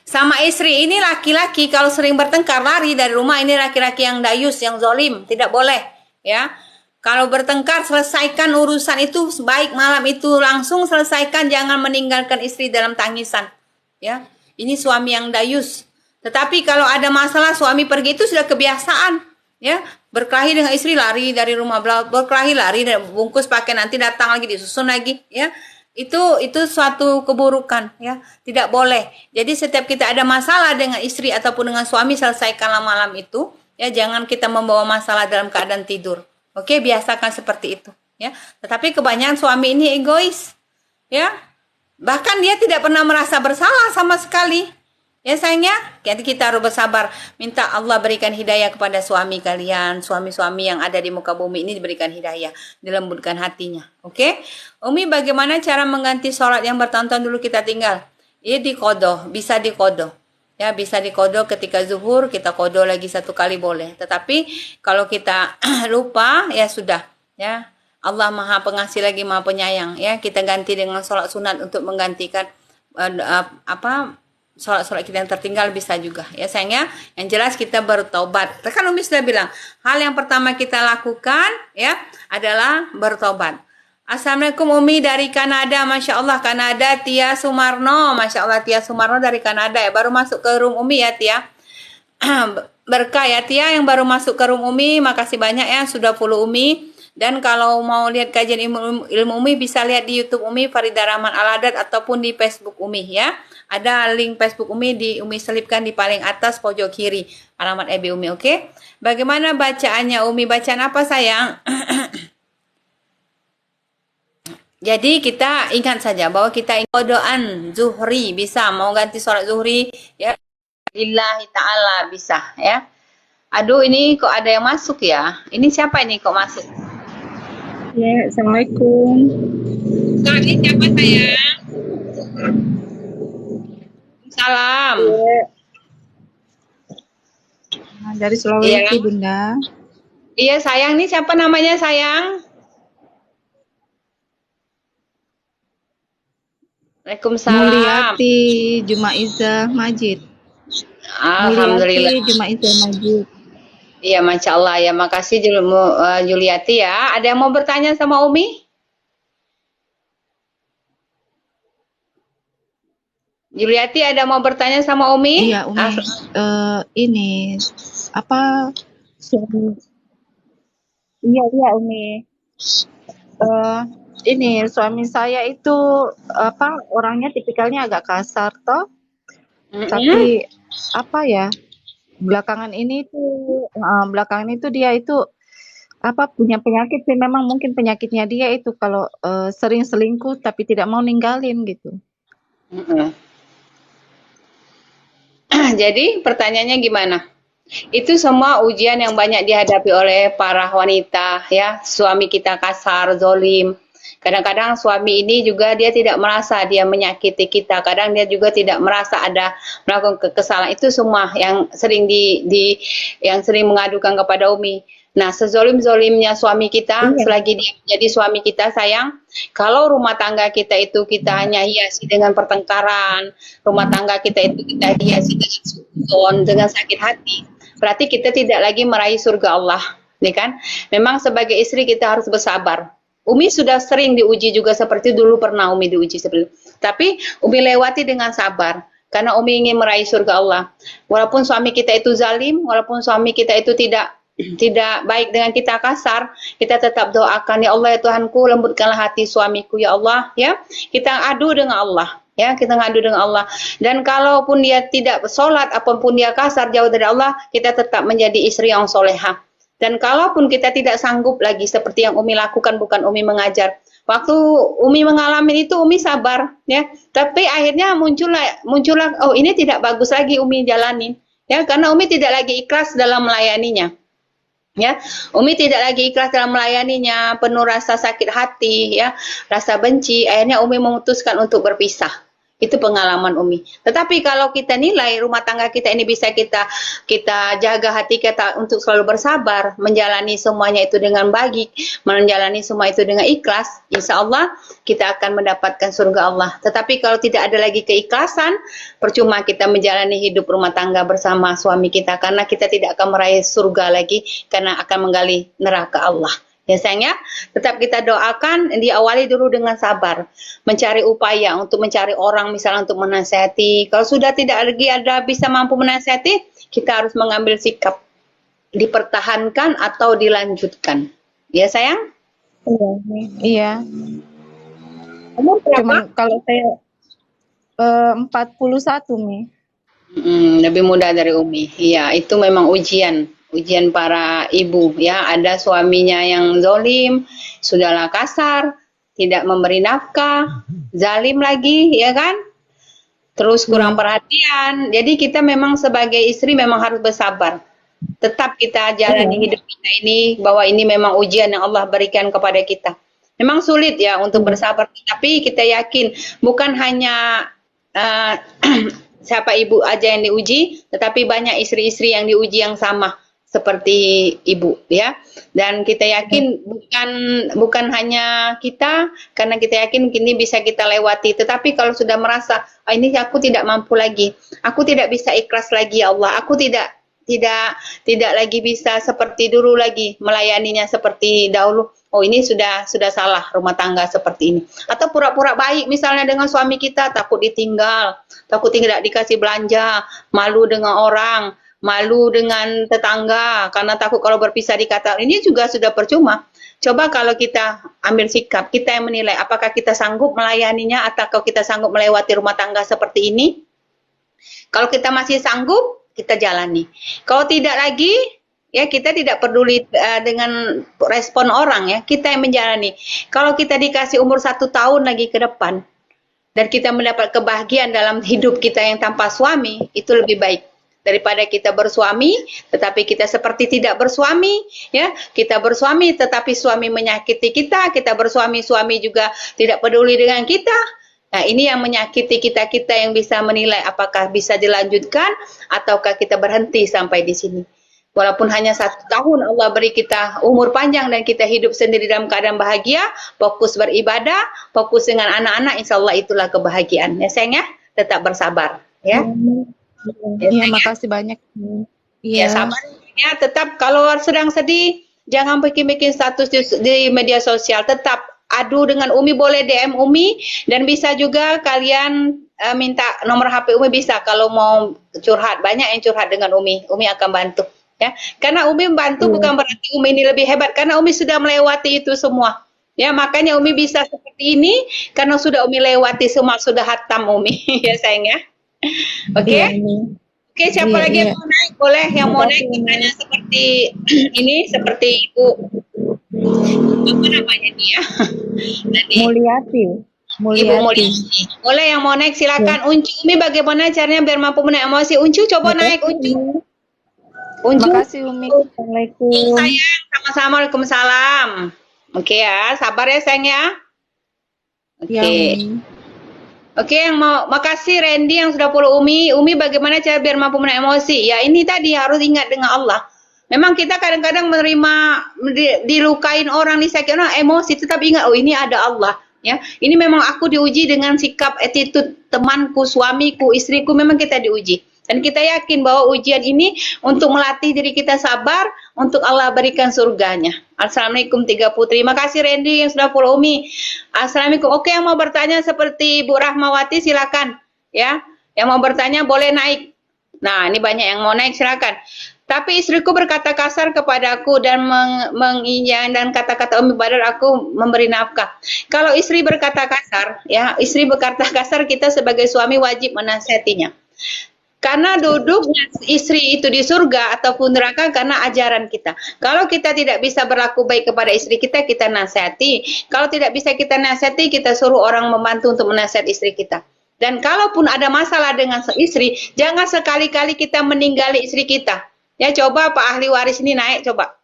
Sama istri ini laki-laki kalau sering bertengkar lari dari rumah, ini laki-laki yang dayus, yang zolim, tidak boleh ya. Kalau bertengkar selesaikan urusan itu baik malam itu langsung selesaikan, jangan meninggalkan istri dalam tangisan ya. Ini suami yang dayus. Tetapi kalau ada masalah suami pergi itu sudah kebiasaan ya, berkelahi dengan istri, lari dari rumah, berkelahi lari, bungkus pakai, nanti datang lagi disusun lagi ya. Itu suatu keburukan ya, tidak boleh. Jadi setiap kita ada masalah dengan istri ataupun dengan suami, selesaikanlah malam itu ya, jangan kita membawa masalah dalam keadaan tidur. Oke, biasakan seperti itu ya. Tetapi kebanyakan suami ini egois ya, bahkan dia tidak pernah merasa bersalah sama sekali. Ya sayangnya, jadi kita harus bersabar. Minta Allah berikan hidayah kepada suami kalian. Suami-suami yang ada di muka bumi ini diberikan hidayah. Dilembutkan hatinya. Oke? Umi, bagaimana cara mengganti sholat yang bertonton dulu kita tinggal? Ini dikodoh. Bisa dikodoh. Ya, bisa dikodoh ketika zuhur. Kita kodoh lagi 1 kali boleh. Tetapi kalau kita lupa, ya sudah. Ya, Allah Maha Pengasih lagi Maha Penyayang. Ya, kita ganti dengan sholat sunat untuk menggantikan sholat-sholat kita yang tertinggal, bisa juga ya sayangnya. Yang jelas kita bertobat. Kan Umi sudah bilang, hal yang pertama kita lakukan ya adalah bertobat. Assalamualaikum Umi dari Kanada, Masya Allah Kanada, Tia Sumarno, Masya Allah Tia Sumarno dari Kanada ya, baru masuk ke room Umi ya Tia. Berkah ya Tia yang baru masuk ke room Umi, makasih banyak ya sudah follow Umi. Dan kalau mau lihat kajian ilmu Umi bisa lihat di YouTube Umi Farida Rahman Al-Haddad ataupun di Facebook Umi ya. Ada link Facebook Umi Umi selipkan di paling atas pojok kiri alamat EB Umi, oke? Bagaimana bacaannya Umi? Bacaan apa sayang? Jadi kita ingat saja bahwa kita kodoan zuhri bisa, mau ganti sholat zuhri ya, lillahi ta'ala bisa ya. Aduh ini kok ada yang masuk ya? Ini siapa ini kok masuk? Ya, Assalamualaikum. Ini siapa sayang? Salam. Ya. Dari Sulawesi, Iya. Bunda. Iya sayang, nih siapa namanya sayang? Waalaikumsalam. Mulyati Jumaiza Majid. Alhamdulillah. Mulyati Jumaiza Majid. Iya, Masya Allah ya. Makasih Juliati ya. Ada yang mau bertanya sama Umi? Juliati ada mau bertanya sama Umi? Iya, Umi. Ini apa? Iya, Umi. Ini suami saya itu apa? Orangnya tipikalnya agak kasar toh. Tapi apa ya? Belakangan ini tuh dia itu apa punya penyakit sih, memang mungkin penyakitnya dia itu kalau sering selingkuh tapi tidak mau ninggalin gitu. Jadi pertanyaannya gimana? Itu semua ujian yang banyak dihadapi oleh para wanita ya. Suami kita kasar, zolim. Kadang-kadang suami ini juga dia tidak merasa dia menyakiti kita. Kadang dia juga tidak merasa ada melakukan kesalahan. Itu semua yang sering yang sering mengadukan kepada Umi. Nah, sezolim-zolimnya suami kita, selagi dia menjadi suami kita sayang, kalau rumah tangga kita itu kita hanya hiasi dengan pertengkaran, rumah tangga kita itu kita hiasi dengan suzon, dengan sakit hati, berarti kita tidak lagi meraih surga Allah, nih kan? Memang sebagai istri kita harus bersabar. Umi sudah sering diuji juga seperti dulu, pernah Umi diuji seperti itu. Tapi Umi lewati dengan sabar. Karena Umi ingin meraih surga Allah. Walaupun suami kita itu zalim, walaupun suami kita itu tidak baik dengan kita, kasar, kita tetap doakan, ya Allah ya Tuhanku, lembutkanlah hati suamiku ya Allah, ya. Kita adu dengan Allah. Ya, kita ngadu dengan Allah. Dan kalaupun dia tidak sholat, apapun dia kasar, jauh dari Allah, kita tetap menjadi istri yang solehah. Dan kalaupun kita tidak sanggup lagi seperti yang Umi lakukan, bukan Umi mengajar, Waktu Umi mengalami itu Umi sabar ya. Tapi akhirnya muncullah oh ini tidak bagus lagi Umi jalanin ya karena Umi tidak lagi ikhlas dalam melayaninya. Ya, Umi tidak lagi ikhlas dalam melayaninya, penuh rasa sakit hati, ya, rasa benci. Akhirnya Umi memutuskan untuk berpisah. Itu pengalaman Umi. Tetapi kalau kita nilai rumah tangga kita ini bisa kita jaga hati kita untuk selalu bersabar, menjalani semuanya itu dengan baik, menjalani semua itu dengan ikhlas, insya Allah kita akan mendapatkan surga Allah. Tetapi kalau tidak ada lagi keikhlasan, percuma kita menjalani hidup rumah tangga bersama suami kita karena kita tidak akan meraih surga lagi karena akan menggali neraka Allah. Ya sayang ya, tetap kita doakan diawali dulu dengan sabar, mencari upaya untuk mencari orang misalnya untuk menasihati. Kalau sudah tidak lagi ada bisa mampu menasihati, kita harus mengambil sikap dipertahankan atau dilanjutkan. Ya sayang? Iya. Umur berapa? Cuman kalau saya 41 Mi. Lebih muda dari Umi. Iya, itu memang ujian para ibu ya. Ada suaminya yang zolim, sudahlah kasar, tidak memberi nafkah, zalim lagi, ya kan? Terus kurang perhatian. Jadi kita memang sebagai istri memang harus bersabar. Tetap kita jalani hidup kita ini bahwa ini memang ujian yang Allah berikan kepada kita. Memang sulit ya untuk bersabar, tapi kita yakin bukan hanya siapa ibu aja yang diuji, tetapi banyak istri-istri yang diuji yang sama seperti ibu ya. Dan kita yakin bukan hanya kita, karena kita yakin ini bisa kita lewati. Tetapi kalau sudah merasa ini aku tidak mampu lagi, aku tidak bisa ikhlas lagi ya Allah, aku tidak lagi bisa seperti dulu lagi melayaninya seperti dahulu. Oh ini sudah salah rumah tangga seperti ini. Atau pura-pura baik misalnya dengan suami kita, takut ditinggal, takut tidak dikasih belanja, malu dengan orang, malu dengan tetangga, karena takut kalau berpisah dikata. Ini juga sudah percuma. Coba kalau kita ambil sikap, kita yang menilai apakah kita sanggup melayaninya atau kita sanggup melewati rumah tangga seperti ini. Kalau kita masih sanggup, kita jalani. Kalau tidak lagi, ya kita tidak peduli dengan respon orang ya, kita yang menjalani. Kalau kita dikasih umur 1 tahun lagi ke depan dan kita mendapat kebahagiaan dalam hidup kita yang tanpa suami, itu lebih baik daripada kita bersuami tetapi kita seperti tidak bersuami ya. Kita bersuami tetapi suami menyakiti kita, kita bersuami suami juga tidak peduli dengan kita. Nah, ini yang menyakiti kita yang bisa menilai apakah bisa dilanjutkan ataukah kita berhenti sampai di sini. Walaupun hanya 1 tahun Allah beri kita umur panjang dan kita hidup sendiri dalam keadaan bahagia, fokus beribadah, fokus dengan anak-anak, insya Allah itulah kebahagiaan. Ya sayang ya, tetap bersabar. Ya. Iya, makasih banyak. Ya sabar. Ya, tetap kalau sedang sedih, jangan bikin status di media sosial. Tetap adu dengan Umi, boleh DM Umi, dan bisa juga kalian minta nomor HP Umi bisa kalau mau curhat. Banyak yang curhat dengan Umi akan bantu. Ya, karena Umi membantu bukan berarti Umi ini lebih hebat, karena Umi sudah melewati itu semua. Ya, makanya Umi bisa seperti ini karena sudah Umi lewati semua, sudah hatam Umi. Ya sayang ya. Oke. Oke, siapa lagi yang mau naik? Boleh yang mau naik bertanya seperti ini, seperti Ibu apa namanya dia? Mulyati. Ibu Mulyati. Boleh yang mau naik silakan. Uncu, Umi bagaimana caranya biar mampu menaik emosi? Uncu coba naik Uncu. Makasih Umi. Assalamualaikum. Sayang, sama-sama. Waalaikumsalam. Oke ya, sabar ya sayang ya. Oke. Oke, yang mau makasih Randy yang sudah follow Umi. Umi bagaimana cara biar mampu menahan emosi? Ya ini tadi harus ingat dengan Allah. Memang kita kadang-kadang menerima dilukain orang, disakitin orang, emosi, tetap ingat oh ini ada Allah. Ya, ini memang aku diuji dengan sikap attitude temanku, suamiku, istriku, memang kita diuji. Dan kita yakin bahwa ujian ini untuk melatih diri kita sabar, untuk Allah berikan surganya. Assalamualaikum 3 putri. Terima kasih Randy yang sudah follow Umi. Assalamualaikum. Oke, yang mau bertanya seperti Bu Rahmawati silakan. Ya, yang mau bertanya boleh naik. Nah, ini banyak yang mau naik silakan. Tapi istriku berkata kasar kepadaku dan menginjak dan kata-kata Umi Badar aku memberi nafkah. Kalau istri berkata kasar, ya istri berkata kasar kita sebagai suami wajib menasihatinya. Karena duduknya istri itu di surga ataupun neraka karena ajaran kita. Kalau kita tidak bisa berlaku baik kepada istri kita, kita nasihati. Kalau tidak bisa kita nasihati, kita suruh orang membantu untuk menasihati istri kita. Dan kalaupun ada masalah dengan istri, jangan sekali-kali kita meninggali istri kita. Ya, coba Pak ahli waris ini naik, coba.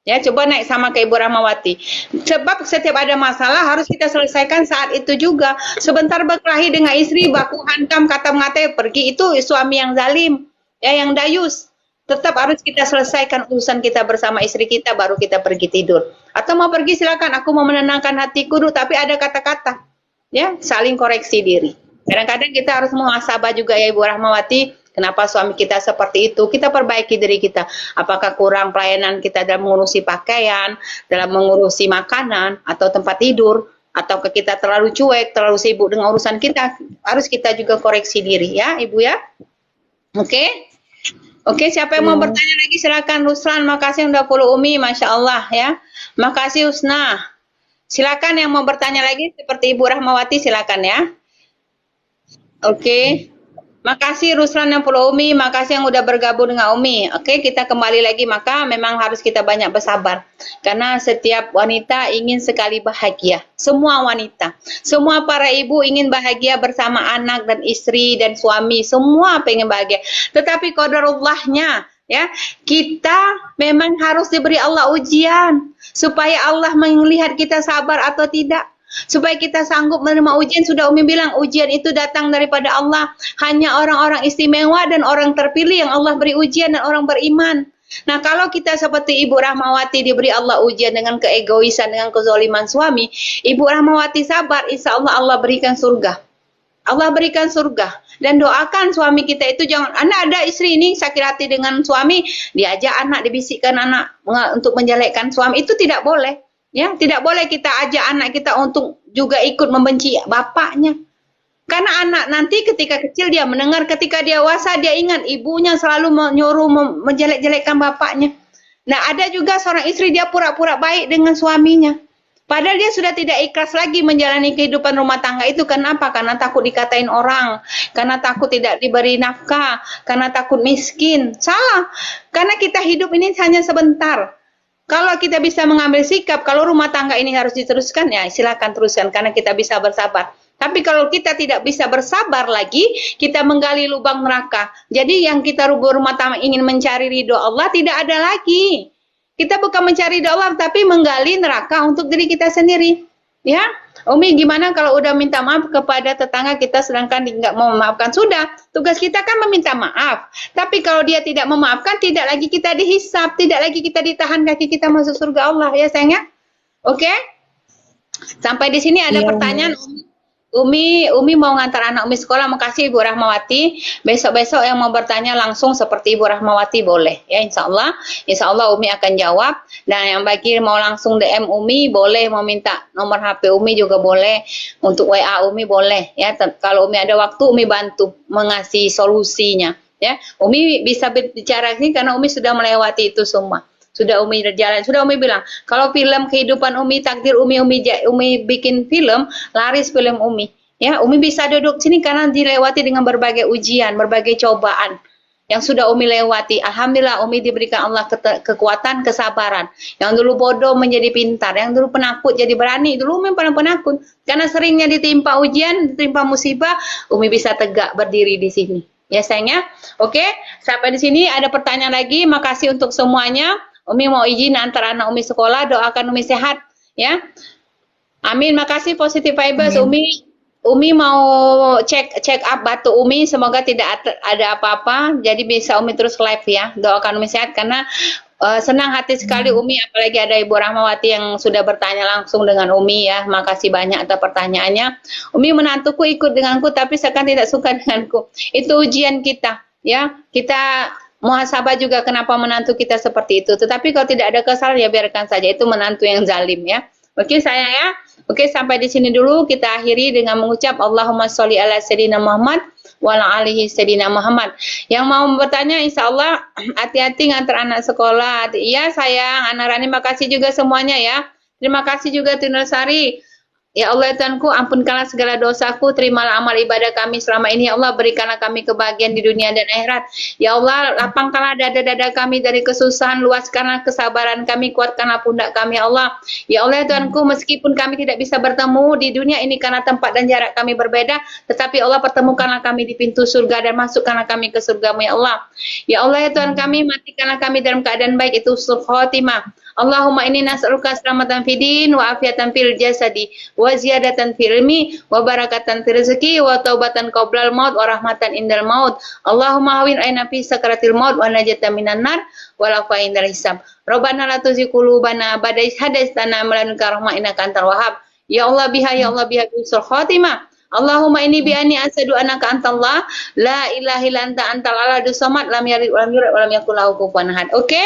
Ya, coba naik sama ke Ibu Rahmawati. Sebab setiap ada masalah harus kita selesaikan saat itu juga. Sebentar berkelahi dengan istri, baku hantam, kata mengatai, pergi, itu suami yang zalim, ya, yang dayus. Tetap harus kita selesaikan urusan kita bersama istri kita, baru kita pergi tidur. Atau mau pergi silakan, aku mau menenangkan hatiku dulu, tapi ada kata-kata. Ya, saling koreksi diri. Kadang-kadang kita harus muhasabah juga ya Ibu Rahmawati. Kenapa suami kita seperti itu? Kita perbaiki diri kita. Apakah kurang pelayanan kita dalam mengurusi pakaian, dalam mengurusi makanan, atau tempat tidur, ataukah kita terlalu cuek, terlalu sibuk dengan urusan kita? Harus kita juga koreksi diri ya, Ibu ya. Oke? Oke, siapa yang mau bertanya lagi? Silakan Ruslan. Makasih udah follow Umi, Masya Allah ya. Makasih Husna. Silakan yang mau bertanya lagi seperti Ibu Rahmawati, silakan ya. Oke. Makasih Ruslan yang follow Umi, makasih yang udah bergabung dengan Umi. Oke, kita kembali lagi, maka memang harus kita banyak bersabar. Karena setiap wanita ingin sekali bahagia. Semua wanita. Semua para ibu ingin bahagia bersama anak dan istri dan suami. Semua pengen bahagia. Tetapi qadarullahnya, ya, kita memang harus diberi Allah ujian. Supaya Allah melihat kita sabar atau tidak. Supaya kita sanggup menerima ujian. Sudah Umi bilang ujian itu datang daripada Allah. Hanya orang-orang istimewa dan orang terpilih yang Allah beri ujian dan orang beriman. Nah, kalau kita seperti Ibu Rahmawati diberi Allah ujian dengan keegoisan, dengan kezaliman suami, Ibu Rahmawati sabar, insya Allah Allah berikan surga. Allah berikan surga. Dan doakan suami kita itu jangan, Anda ada istri ini sakit hati dengan suami, diajak anak, dibisikkan anak untuk menjelekkan suami, itu tidak boleh. Ya, tidak boleh kita ajak anak kita untuk juga ikut membenci bapaknya. Karena anak nanti ketika kecil dia mendengar, ketika dia dewasa dia ingat ibunya selalu menyuruh menjelek-jelekkan bapaknya. Nah, ada juga seorang istri dia pura-pura baik dengan suaminya. Padahal dia sudah tidak ikhlas lagi menjalani kehidupan rumah tangga itu. Kenapa? Karena takut dikatain orang. Karena takut tidak diberi nafkah. Karena takut miskin. Salah. Karena kita hidup ini hanya sebentar. Kalau kita bisa mengambil sikap, kalau rumah tangga ini harus diteruskan, ya silakan teruskan karena kita bisa bersabar. Tapi kalau kita tidak bisa bersabar lagi, kita menggali lubang neraka. Jadi yang kita rumah tangga ingin mencari ridho Allah tidak ada lagi. Kita bukan mencari ridho Allah, tapi menggali neraka untuk diri kita sendiri. Ya, Umi gimana kalau udah minta maaf kepada tetangga kita sedangkan nggak mau memaafkan? Sudah, tugas kita kan meminta maaf. Tapi kalau dia tidak memaafkan, tidak lagi kita dihisap, tidak lagi kita ditahan kaki kita masuk surga Allah ya sayangnya. Oke? Sampai di sini ada pertanyaan Umi mau ngantar anak Umi sekolah. Makasih Ibu Rahmawati. Besok-besok yang mau bertanya langsung seperti Ibu Rahmawati boleh ya, insya Allah Umi akan jawab. Dan yang bagi mau langsung DM Umi boleh, mau minta nomor HP Umi juga boleh, untuk WA Umi boleh ya. Kalau Umi ada waktu Umi bantu mengasih solusinya ya. Umi bisa bicara ini karena Umi sudah melewati itu semua. Sudah Umi berjalan, sudah Umi bilang, kalau film kehidupan Umi, takdir Umi bikin film, laris film Umi. Ya, Umi bisa duduk sini karena dilewati dengan berbagai ujian, berbagai cobaan yang sudah Umi lewati. Alhamdulillah Umi diberikan Allah kekuatan, kesabaran. Yang dulu bodoh menjadi pintar, yang dulu penakut jadi berani. Dulu Umi pernah penakut, karena seringnya ditimpa ujian, ditimpa musibah, Umi bisa tegak berdiri di sini. Ya sayangnya, oke. Sampai di sini ada pertanyaan lagi. Makasih untuk semuanya. Umi mau izin antar anak Umi sekolah, doakan Umi sehat ya. Amin. Makasih Positive Vibes. Umi mau cek up batu Umi, semoga tidak ada apa-apa. Jadi bisa Umi terus live ya. Doakan Umi sehat karena senang hati sekali Umi, apalagi ada Ibu Rahmawati yang sudah bertanya langsung dengan Umi ya. Makasih banyak atas pertanyaannya. Umi menantuku ikut denganku tapi sekarang tidak suka denganku. Itu ujian kita ya. Kita muhasabah juga kenapa menantu kita seperti itu. Tetapi kalau tidak ada kesalahan ya biarkan saja, itu menantu yang zalim ya. Oke sayang ya. Oke, sampai di sini dulu kita akhiri dengan mengucap Allahumma sholli ala sayyidina Muhammad wa ala alihi sayyidina Muhammad. Yang mau bertanya insya Allah hati-hati ngantar anak sekolah. Iya sayang, Anak Rani makasih juga semuanya ya. Terima kasih juga Tinur Sari. Ya Allah ya Tuhanku, ampunkanlah segala dosaku, terimalah amal ibadah kami selama ini. Ya Allah, berikanlah kami kebahagiaan di dunia dan akhirat. Ya Allah, lapangkanlah dada-dada kami dari kesusahan, luaskanlah kesabaran kami, kuatkanlah pundak kami. Ya Allah, ya Allah ya Tuhanku, meskipun kami tidak bisa bertemu di dunia ini karena tempat dan jarak kami berbeda, tetapi Allah pertemukanlah kami di pintu surga dan masukkanlah kami ke surga-Mu ya Allah. Ya Allah ya Tuhan kami, matikanlah kami dalam keadaan baik, itu husnul khotimah. Allahumma inni nas'aluka selamatan fidin wa afiatan fil jasadi wa ziyadatan fil ilmi wa barakatan fil rezeki wa taubatan qoblal maut wa rahmatan indal maut. Allahumma hawin aina fi sakaratil maut wa najatan minan nar wa lafa indal hisab. Rabbana la tuzigh qulubana ba'da idh hadaitana wa hab lana rahmatan innaka antal wahhab. Ya Allah biha bisul khatimah. Allahumma inni bi anni asyhadu annaka antallah la ilaha illa anta antal ahadus samad lam yalid wa lam yulad wa lam yakul lahu kufuwan ahad. Oke?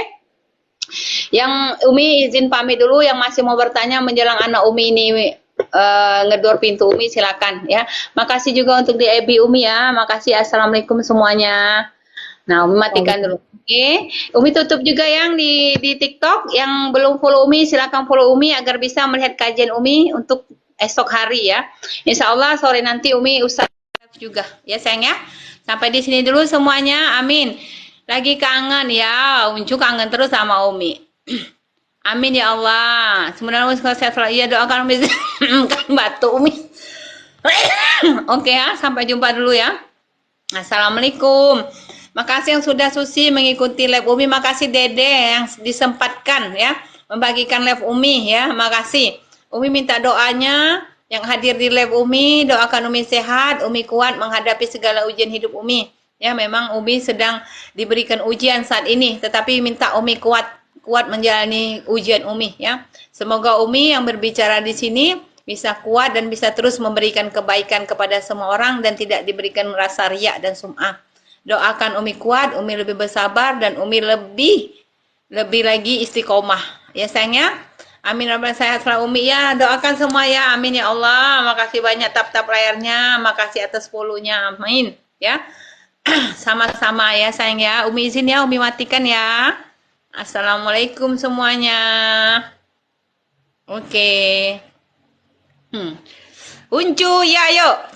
Yang Umi izin pamit dulu, yang masih mau bertanya menjelang anak Umi ini ngedor pintu Umi silakan ya. Makasih juga untuk di EB Umi ya. Makasih. Assalamualaikum semuanya. Nah, Umi matikan dulu. Oke. Umi tutup juga yang di TikTok, yang belum follow Umi silakan follow Umi agar bisa melihat kajian Umi untuk esok hari ya. Insya Allah sore nanti Umi usaha juga ya sayang ya. Sampai di sini dulu semuanya. Amin. Lagi kangen ya, Uncu kangen terus sama Umi. Amin ya Allah. Semoga sehat selalu. Iya doakan Umi kan batu Umi. Oke ya, sampai jumpa dulu ya. Assalamualaikum. Makasih yang sudah Susi mengikuti live Umi. Makasih Dede yang disempatkan ya membagikan live Umi ya. Makasih. Umi minta doanya yang hadir di live Umi, doakan Umi sehat, Umi kuat menghadapi segala ujian hidup Umi. Ya, memang Umi sedang diberikan ujian saat ini, tetapi minta Umi kuat menjalani ujian Umi ya. Semoga Umi yang berbicara di sini bisa kuat dan bisa terus memberikan kebaikan kepada semua orang dan tidak diberikan rasa riak dan sum'ah. Doakan Umi kuat, Umi lebih bersabar dan Umi lebih lagi istiqomah. Ya sayangnya. Amin rabbal sehat selalu Umi ya. Doakan semua ya. Amin ya Allah. Makasih banyak tap-tap layarnya. Makasih atas follow-nya. Amin ya. Sama-sama ya sayang ya. Umi izin ya, Umi matikan ya. Assalamualaikum semuanya. Oke. Uncu ya yuk.